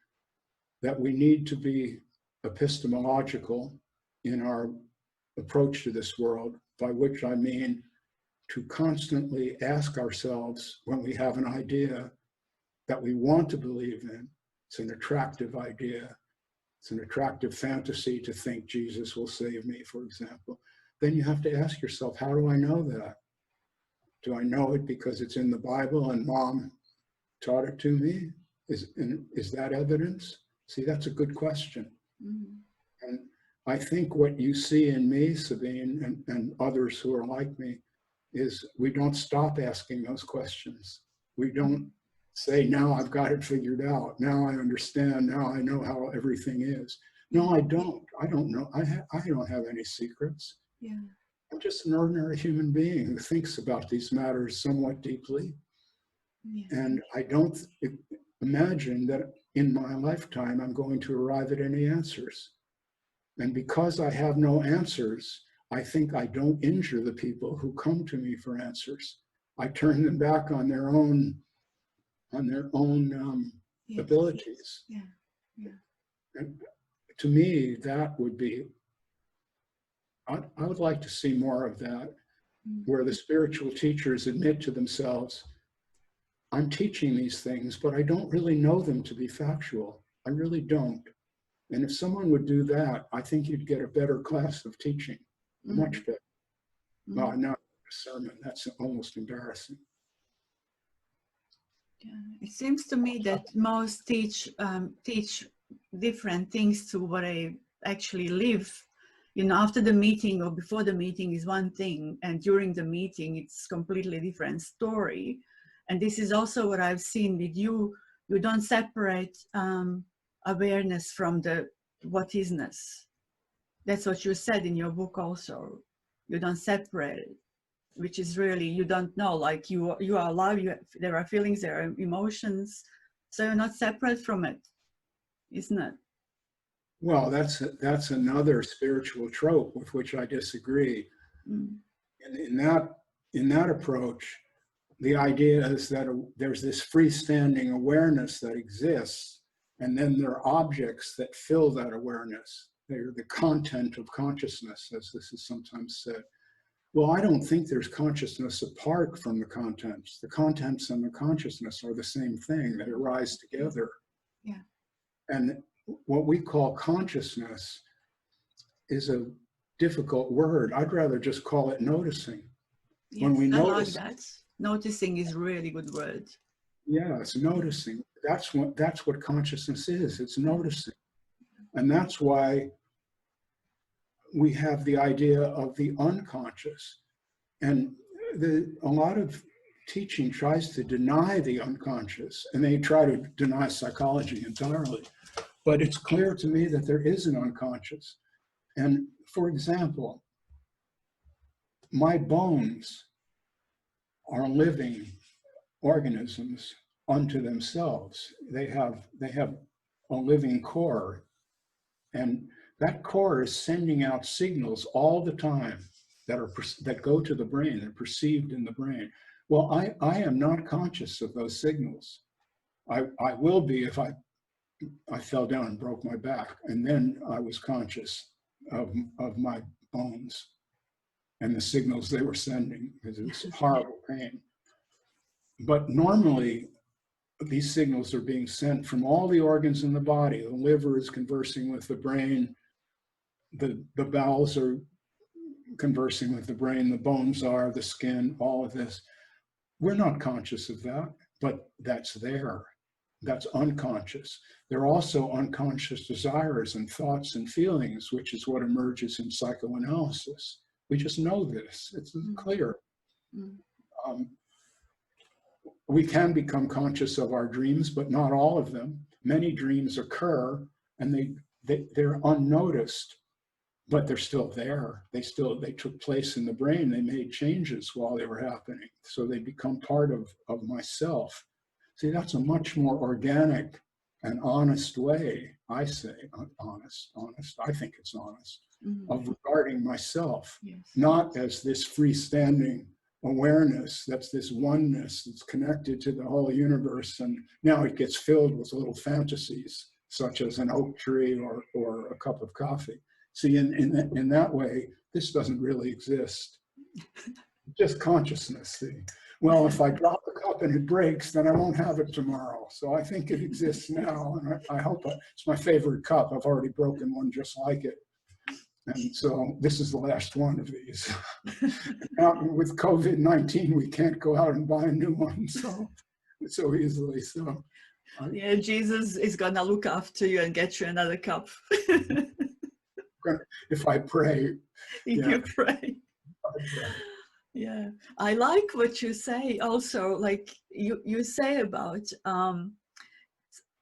that we need to be epistemological in our approach to this world, by which I mean to constantly ask ourselves when we have an idea that we want to believe in. It's an attractive idea. It's an attractive fantasy to think Jesus will save me, for example. Then you have to ask yourself, how do I know that? Do I know it because it's in the Bible and Mom taught it to me? Is that evidence? See, that's a good question. Mm. And I think what you see in me, Sabine, and others who are like me, is we don't stop asking those questions. We don't say, now I've got it figured out. Now I understand. Now I know how everything is. No, I don't. I don't know. I don't have any secrets. Yeah. I'm just an ordinary human being who thinks about these matters somewhat deeply. Yeah. And I don't imagine that in my lifetime I'm going to arrive at any answers. And because I have no answers, I think I don't injure the people who come to me for answers. I turn them back on their own Yes. abilities. Yeah. Yeah. And to me, that would be, I would like to see more of that, where the spiritual teachers admit to themselves, I'm teaching these things, but I don't really know them to be factual. I really don't. And if someone would do that, I think you'd get a better class of teaching, much better. Well, not a sermon, that's almost embarrassing. Yeah. It seems to me that most teach different things to what I actually live. You know, after the meeting or before the meeting is one thing, and during the meeting it's completely different story. And this is also what I've seen with you. You don't separate awareness from the what isness. That's what you said in your book also. You don't separate it, which is really, you don't know, like you are alive, there are feelings, there are emotions, so you're not separate from it, isn't it? Well, that's another spiritual trope with which I disagree. Mm. And in that approach, the idea is that there's this freestanding awareness that exists, and then there are objects that fill that awareness. They're the content of consciousness, as this is sometimes said. Well, I don't think there's consciousness apart from the contents. The contents and the consciousness are the same thing. They arise together. Yeah. And what we call consciousness is a difficult word. I'd rather just call it noticing. Yes, When we I notice, like that. Noticing is a really good word. yeah, it's noticing. That's what consciousness is. It's noticing. And that's why we have the idea of the unconscious. And a lot of teaching tries to deny the unconscious, and they try to deny psychology entirely. But it's clear to me that there is an unconscious. And for example, my bones are living organisms unto themselves. They have a living core, and that core is sending out signals all the time that go to the brain, they're perceived in the brain. Well, I am not conscious of those signals. I will be if I fell down and broke my back, and then I was conscious of my bones and the signals they were sending, because it was horrible pain. But normally, these signals are being sent from all the organs in the body. The liver is conversing with the brain, the bowels are conversing with the brain, the bones are, the skin, all of this. We're not conscious of that, but that's there. That's unconscious. There are also unconscious desires and thoughts and feelings, which is what emerges in psychoanalysis. We just know this. It's clear. We can become conscious of our dreams, but not all of them. Many dreams occur and they're unnoticed, but they're still there. They took place in the brain. They made changes while they were happening. So they become part of myself. See, that's a much more organic and honest way, I say, honest, I think it's honest, of regarding myself, Yes. not as this freestanding awareness, that's this oneness that's connected to the whole universe, and now it gets filled with little fantasies, such as an oak tree or a cup of coffee. See, in that way, this doesn't really exist. Just consciousness. See? Well, if I drop the cup and it breaks, then I won't have it tomorrow. So I think it exists now, and I hope it's my favorite cup. I've already broken one just like it. And so this is the last one of these. Now, with COVID-19, we can't go out and buy a new one so easily. So yeah, Jesus is gonna look after you and get you another cup. if I pray, If yeah. you pray. Yeah, I like what you say also, like you say about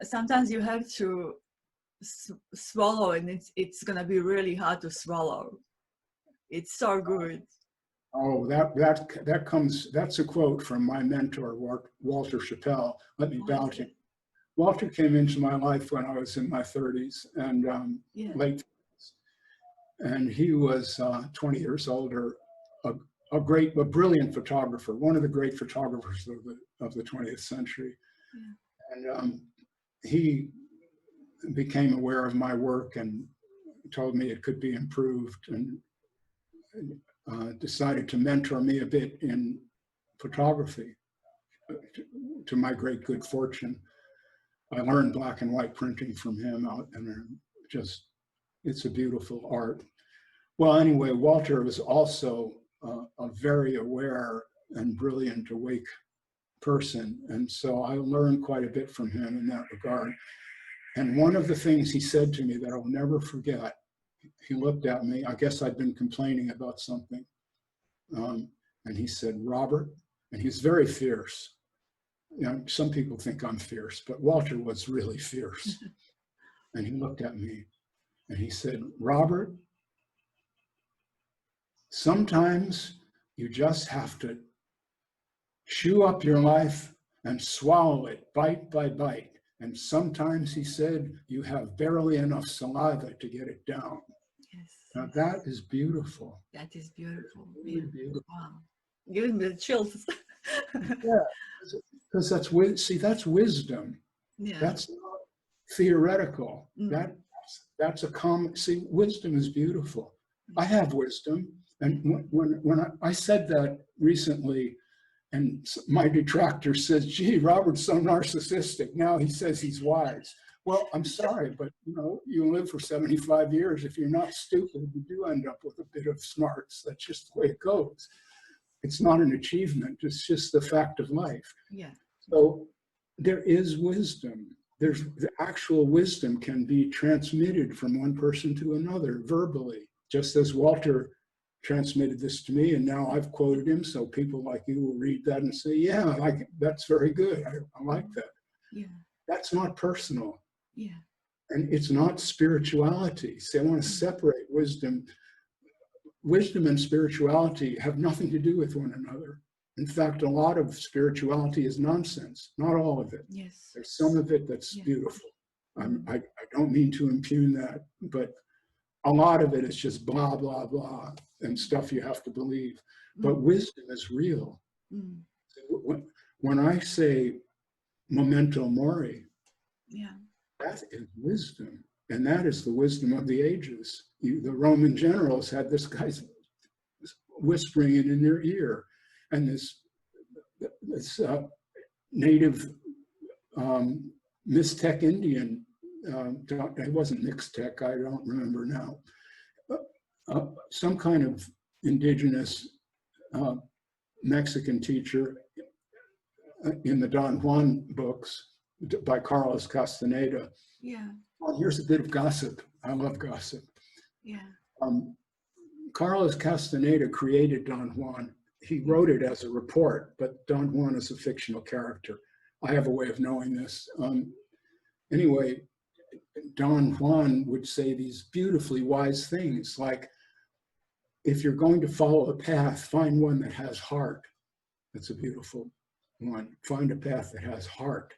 sometimes you have to swallow, and it's gonna be really hard to swallow. It's so good. Oh, that's a quote from my mentor, Walter Chappell. Let me bow to you. Walter came into my life when I was in my 30s and Yeah. late 30s. And he was 20 years older, a brilliant photographer, one of the great photographers of the 20th century. Yeah. And he became aware of my work and told me it could be improved, and decided to mentor me a bit in photography, to my great good fortune. I learned black and white printing from him, and it's a beautiful art. Well, anyway, Walter was also a very aware and brilliant, awake person. And so I learned quite a bit from him in that regard. And one of the things he said to me that I'll never forget, he looked at me, I guess I'd been complaining about something. And he said, Robert, and he's very fierce. You know, some people think I'm fierce, but Walter was really fierce. And he looked at me and he said, Robert, sometimes you just have to chew up your life and swallow it bite by bite. And sometimes, he said, you have barely enough saliva to get it down. Yes. Now that is beautiful. That is beautiful. Really beautiful. Wow. Giving me the chills. Yeah, because that's wisdom. Yeah. That's not theoretical. Mm. That's a common. See, wisdom is beautiful. I have wisdom, and when I said that recently, and my detractor says, "Gee, Robert's so narcissistic. Now he says he's wise." Well, I'm sorry, but you live for 75 years. If you're not stupid, you do end up with a bit of smarts. That's just the way it goes. It's not an achievement. It's just the fact of life. Yeah. So there is wisdom. The actual wisdom can be transmitted from one person to another verbally, just as Walter transmitted this to me, and now I've quoted him, so people like you will read that and say, yeah, that's very good. I like that. Yeah. That's not personal. Yeah. And it's not spirituality. See, I want to separate wisdom. Wisdom and spirituality have nothing to do with one another. In fact, a lot of spirituality is nonsense, not all of it. Yes. There's some of it that's beautiful. I don't mean to impugn that, but a lot of it is just blah, blah, blah, and stuff you have to believe. But wisdom is real. When I say memento mori, that is wisdom. And that is the wisdom of the ages. The Roman generals had this guy whispering it in their ear. And this native Mixtec Indian, it wasn't Mixtec, I don't remember now, some kind of indigenous Mexican teacher in the Don Juan books by Carlos Castaneda. Yeah. Well, here's a bit of gossip. I love gossip. Yeah. Carlos Castaneda created Don Juan. He wrote it as a report, but Don Juan is a fictional character. I have a way of knowing this. Anyway, Don Juan would say these beautifully wise things, like, if you're going to follow a path, find one that has heart. That's a beautiful one. Find a path that has heart.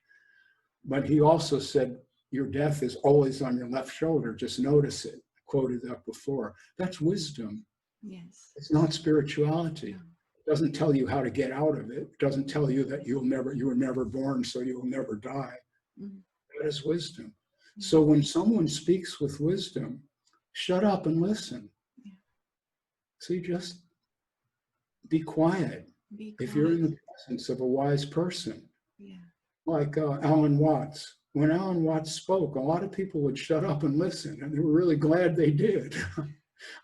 But he also said, your death is always on your left shoulder. Just notice it. I quoted that before. That's wisdom. Yes. It's not spirituality. It doesn't tell you how to get out of it. It doesn't tell you that you were never born, so you'll never die. That is wisdom. So when someone speaks with wisdom, shut up and listen. Yeah. See, just be quiet. Be If you're in quiet. the presence of a wise person, Yeah. like Alan Watts. When Alan Watts spoke, a lot of people would shut up and listen, and they were really glad they did.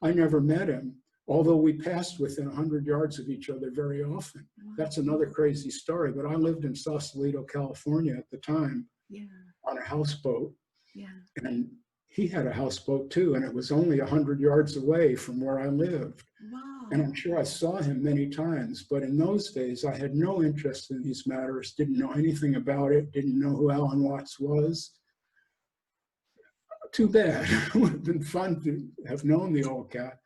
I never met him, although we passed within 100 yards of each other very often. Wow. That's another crazy story, but I lived in Sausalito, California at the time Yeah. on a houseboat, Yeah. and he had a houseboat too, and it was only 100 yards away from where I lived. Wow. And I'm sure I saw him many times, but in those days, I had no interest in these matters, didn't know anything about it, didn't know who Alan Watts was. Too bad. It would have been fun to have known the old cat.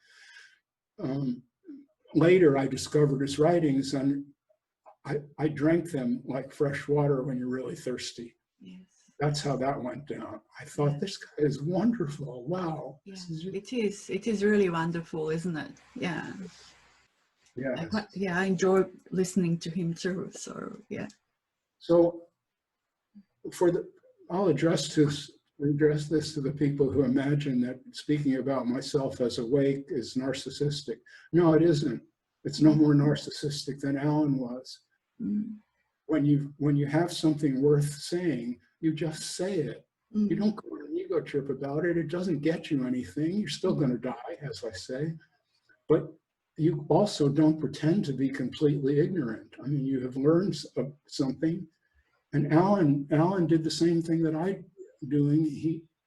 Later, I discovered his writings, and I drank them like fresh water when you're really thirsty. Yes. That's how that went down. I thought, Yeah. this guy is wonderful. Wow. Yeah. This is just, It is really wonderful, isn't it? Yeah. yeah. Yeah, I enjoy listening to him too. So yeah. So I'll address this to the people who imagine that speaking about myself as awake is narcissistic. No, it isn't. It's no more narcissistic than Alan was. Mm. When you have something worth saying, you just say it. You don't go on an ego trip about it. It doesn't get you anything. You're still going to die, as I say. But you also don't pretend to be completely ignorant. I mean, you have learned something. And Alan did the same thing that I'm doing.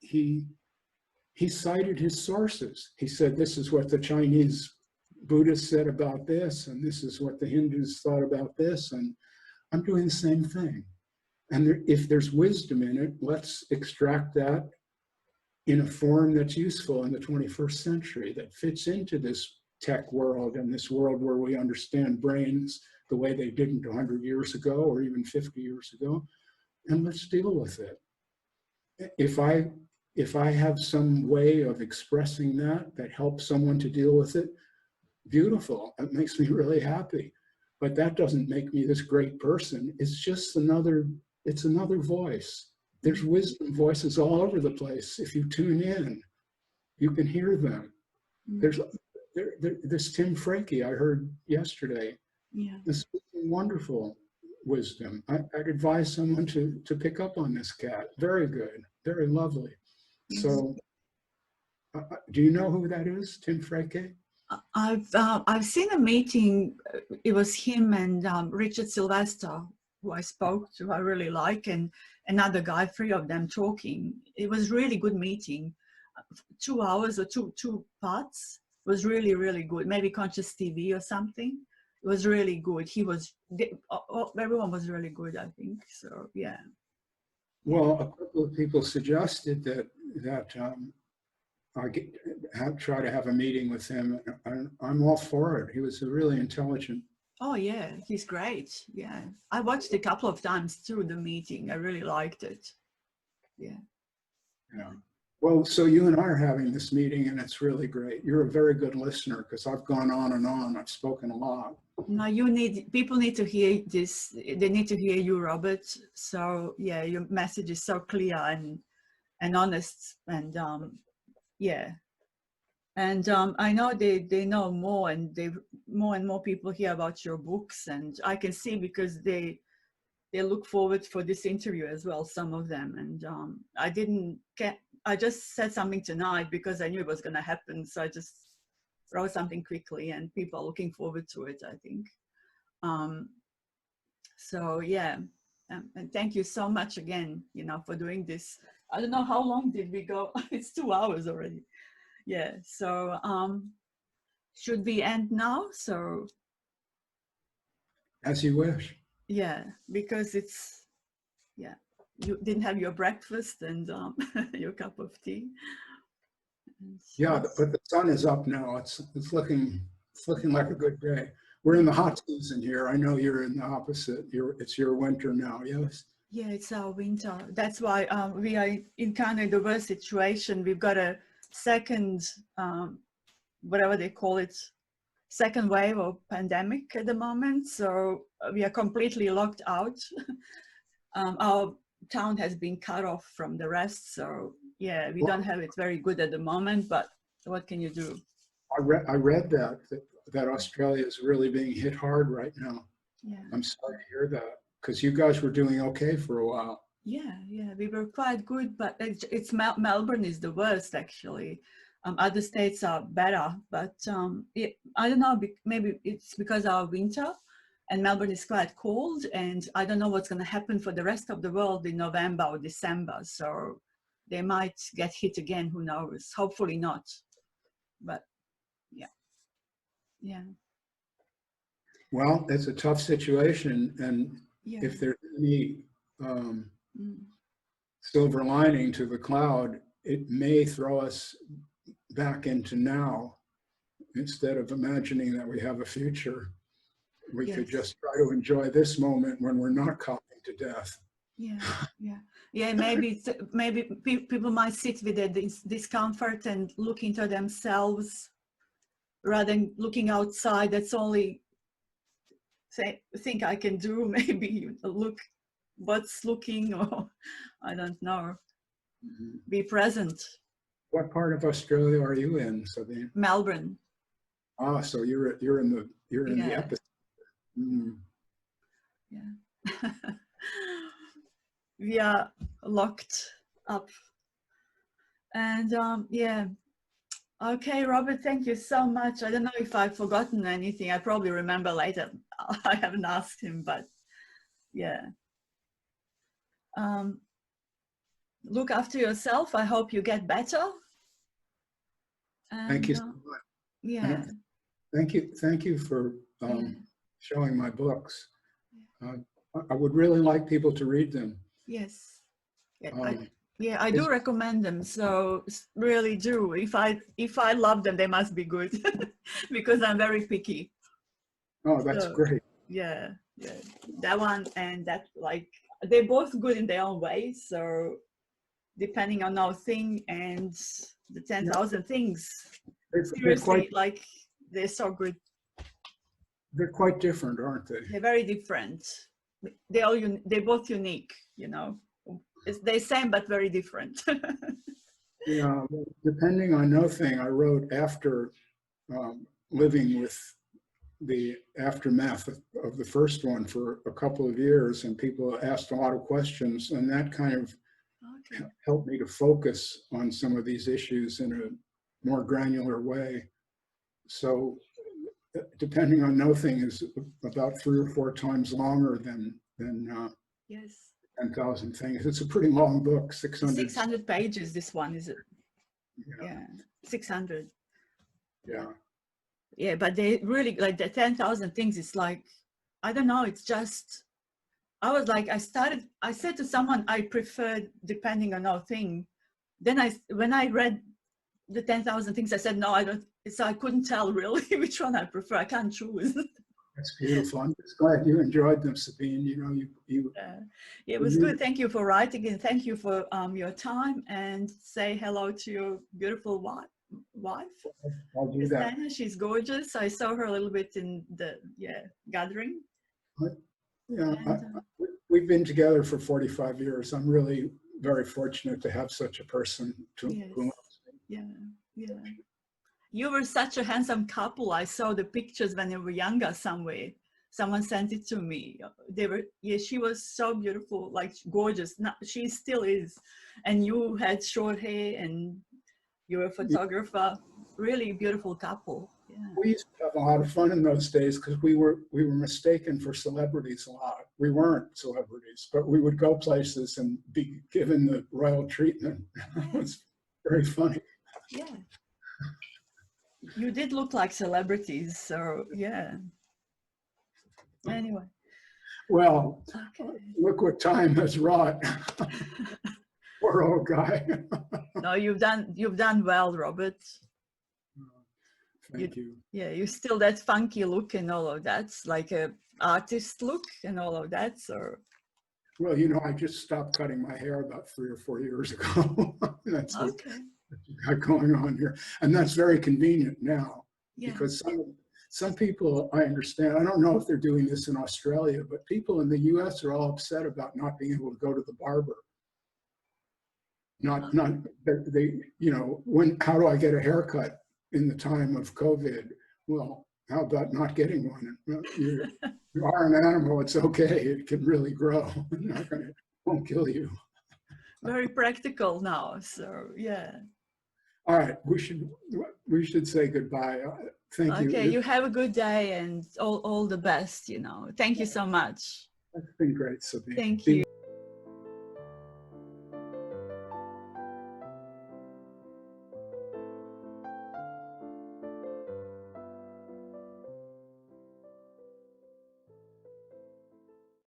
He cited his sources. He said, this is what the Chinese Buddhists said about this, and this is what the Hindus thought about this, and I'm doing the same thing. And if there's wisdom in it, let's extract that in a form that's useful in the 21st century, that fits into this tech world and this world where we understand brains the way they didn't 100 years ago or even 50 years ago, and let's deal with it. If I have some way of expressing that helps someone to deal with it, beautiful. It makes me really happy. But that doesn't make me this great person. It's just another voice. There's wisdom voices all over the place. If you tune in, you can hear them. There's Tim Frankie I heard yesterday. Yeah. This wonderful wisdom. I'd advise someone to pick up on this cat. Very good, very lovely. Yes. So, do you know who that is, Tim Frankie? I've seen a meeting. It was him and Richard Sylvester, who I spoke to. I really like, and another guy. 3 of them talking. It was really good meeting. 2 hours or two parts. It was really, really good. Maybe Conscious TV or something. It was really good. Everyone was really good, I think. So yeah. Well, a couple of people suggested that I try to have a meeting with him. I'm all for it. He was a really intelligent. Oh yeah, he's great. Yeah, I watched a couple of times through the meeting. I really liked it. Yeah. Yeah. Well, so you and I are having this meeting, and it's really great. You're a very good listener because I've gone on and on. I've spoken a lot. Now people need to hear this. They need to hear you, Robert. So yeah, your message is so clear and honest, and yeah. And I know they know more, and more and more people hear about your books, and I can see because they look forward for this interview as well, some of them. And I just said something tonight because I knew it was going to happen, so I just wrote something quickly, and people are looking forward to it, I think. So yeah, and thank you so much again, for doing this. I don't know how long did we go. It's 2 hours already. Yeah, so should we end now? So As you wish. yeah, because you didn't have your breakfast and your cup of tea. Yeah, but the sun is up now. It's looking like a good day. We're in the hot season here. I know you're in the opposite. It's your winter now, yes? Yeah, it's our winter. That's why we are in kind of a diverse situation. We've got a second, whatever they call it, second wave of pandemic at the moment. So we are completely locked out. Our town has been cut off from the rest. So yeah, we don't have it very good at the moment, but what can you do? I read that Australia is really being hit hard right now. Yeah. I'm sorry to hear that, because you guys were doing okay for a while. Yeah, we were quite good, but Melbourne is the worst actually. Other states are better, but I don't know, maybe it's because our winter and Melbourne is quite cold, and I don't know what's going to happen for the rest of the world in November or December. So they might get hit again, who knows? Hopefully not, but yeah. Well, it's a tough situation, and Yeah. if there's any silver lining to the cloud, it may throw us back into now. Instead of imagining that we have a future, we could just try to enjoy this moment when we're not coughing to death. Yeah. Maybe people might sit with their discomfort and look into themselves rather than looking outside. That's only think I can do. Maybe you look what's looking, or I don't know. Be present. What part of Australia are you in, Sabine? Melbourne. Ah, so you're in the epicenter. Yeah. We are locked up. And yeah. Okay, Robert, thank you so much. I don't know if I've forgotten anything. I probably remember later. I haven't asked him, but yeah. Look after yourself. I hope you get better. And, thank you so much. Yeah. Thank you for showing my books. I would really like people to read them. Yes. Yeah, I do recommend them. So really do. If I love them, they must be good because I'm very picky. Oh, that's great. Yeah. That one and that, like, they're both good in their own way. So depending on our thing and the 10,000 things, seriously, they're so good. They're quite different, aren't they? They're very different. They're both unique, you know. It's the same but very different. Yeah, depending on nothing, I wrote after living with the aftermath of the first one for a couple of years, and people asked a lot of questions, and that kind of helped me to focus on some of these issues in a more granular way. So depending on nothing is about 3 or 4 times longer than yes. 10,000 things. It's a pretty long book, 600 pages, this one, is it? Yeah. 600. Yeah. Yeah, but they really, like, the 10,000 things, it's like, I don't know, it's just, I was like, I said to someone, I preferred depending on our thing. Then when I read the 10,000 things, I said, no, I don't, I couldn't tell really which one I prefer. I can't choose. That's beautiful. I'm just glad you enjoyed them, Sabine. You know, it was good. Thank you for writing, and thank you for your time, and say hello to your beautiful wife. I'll do that. She's gorgeous. I saw her a little bit in the gathering. Yeah, we've been together for 45 years. I'm really very fortunate to have such a person who loves me. Yeah. You were such a handsome couple. I saw the pictures when you were younger somewhere. Someone sent it to me. She was so beautiful, like gorgeous. She still is. And you had short hair and you were a photographer. Really beautiful couple. Yeah. We used to have a lot of fun in those days because we were mistaken for celebrities a lot. We weren't celebrities, but we would go places and be given the royal treatment. It was very funny. Yeah. You did look like celebrities, so yeah. Anyway. Well, look what time has wrought. Poor old guy. No, you've done well, Robert. Thank you. Yeah, you still that funky look and all of that, like a artist look and all of that. So. Well, you know, I just stopped cutting my hair about 3 or 4 years ago. That's what you got going on here, and that's very convenient now because some people, I understand. I don't know if they're doing this in Australia, but people in the U.S. are all upset about not being able to go to the barber. not they, you know, how do I get a haircut in the time of COVID? Well, how about not getting one? Well, you are an animal, it's okay. It can really grow. Won't kill you. Very practical now. So yeah. All right, we should say goodbye. Thank you. Okay, you have a good day and all the best, you know. Thank you so much. It's been great, Sabine. Thank you.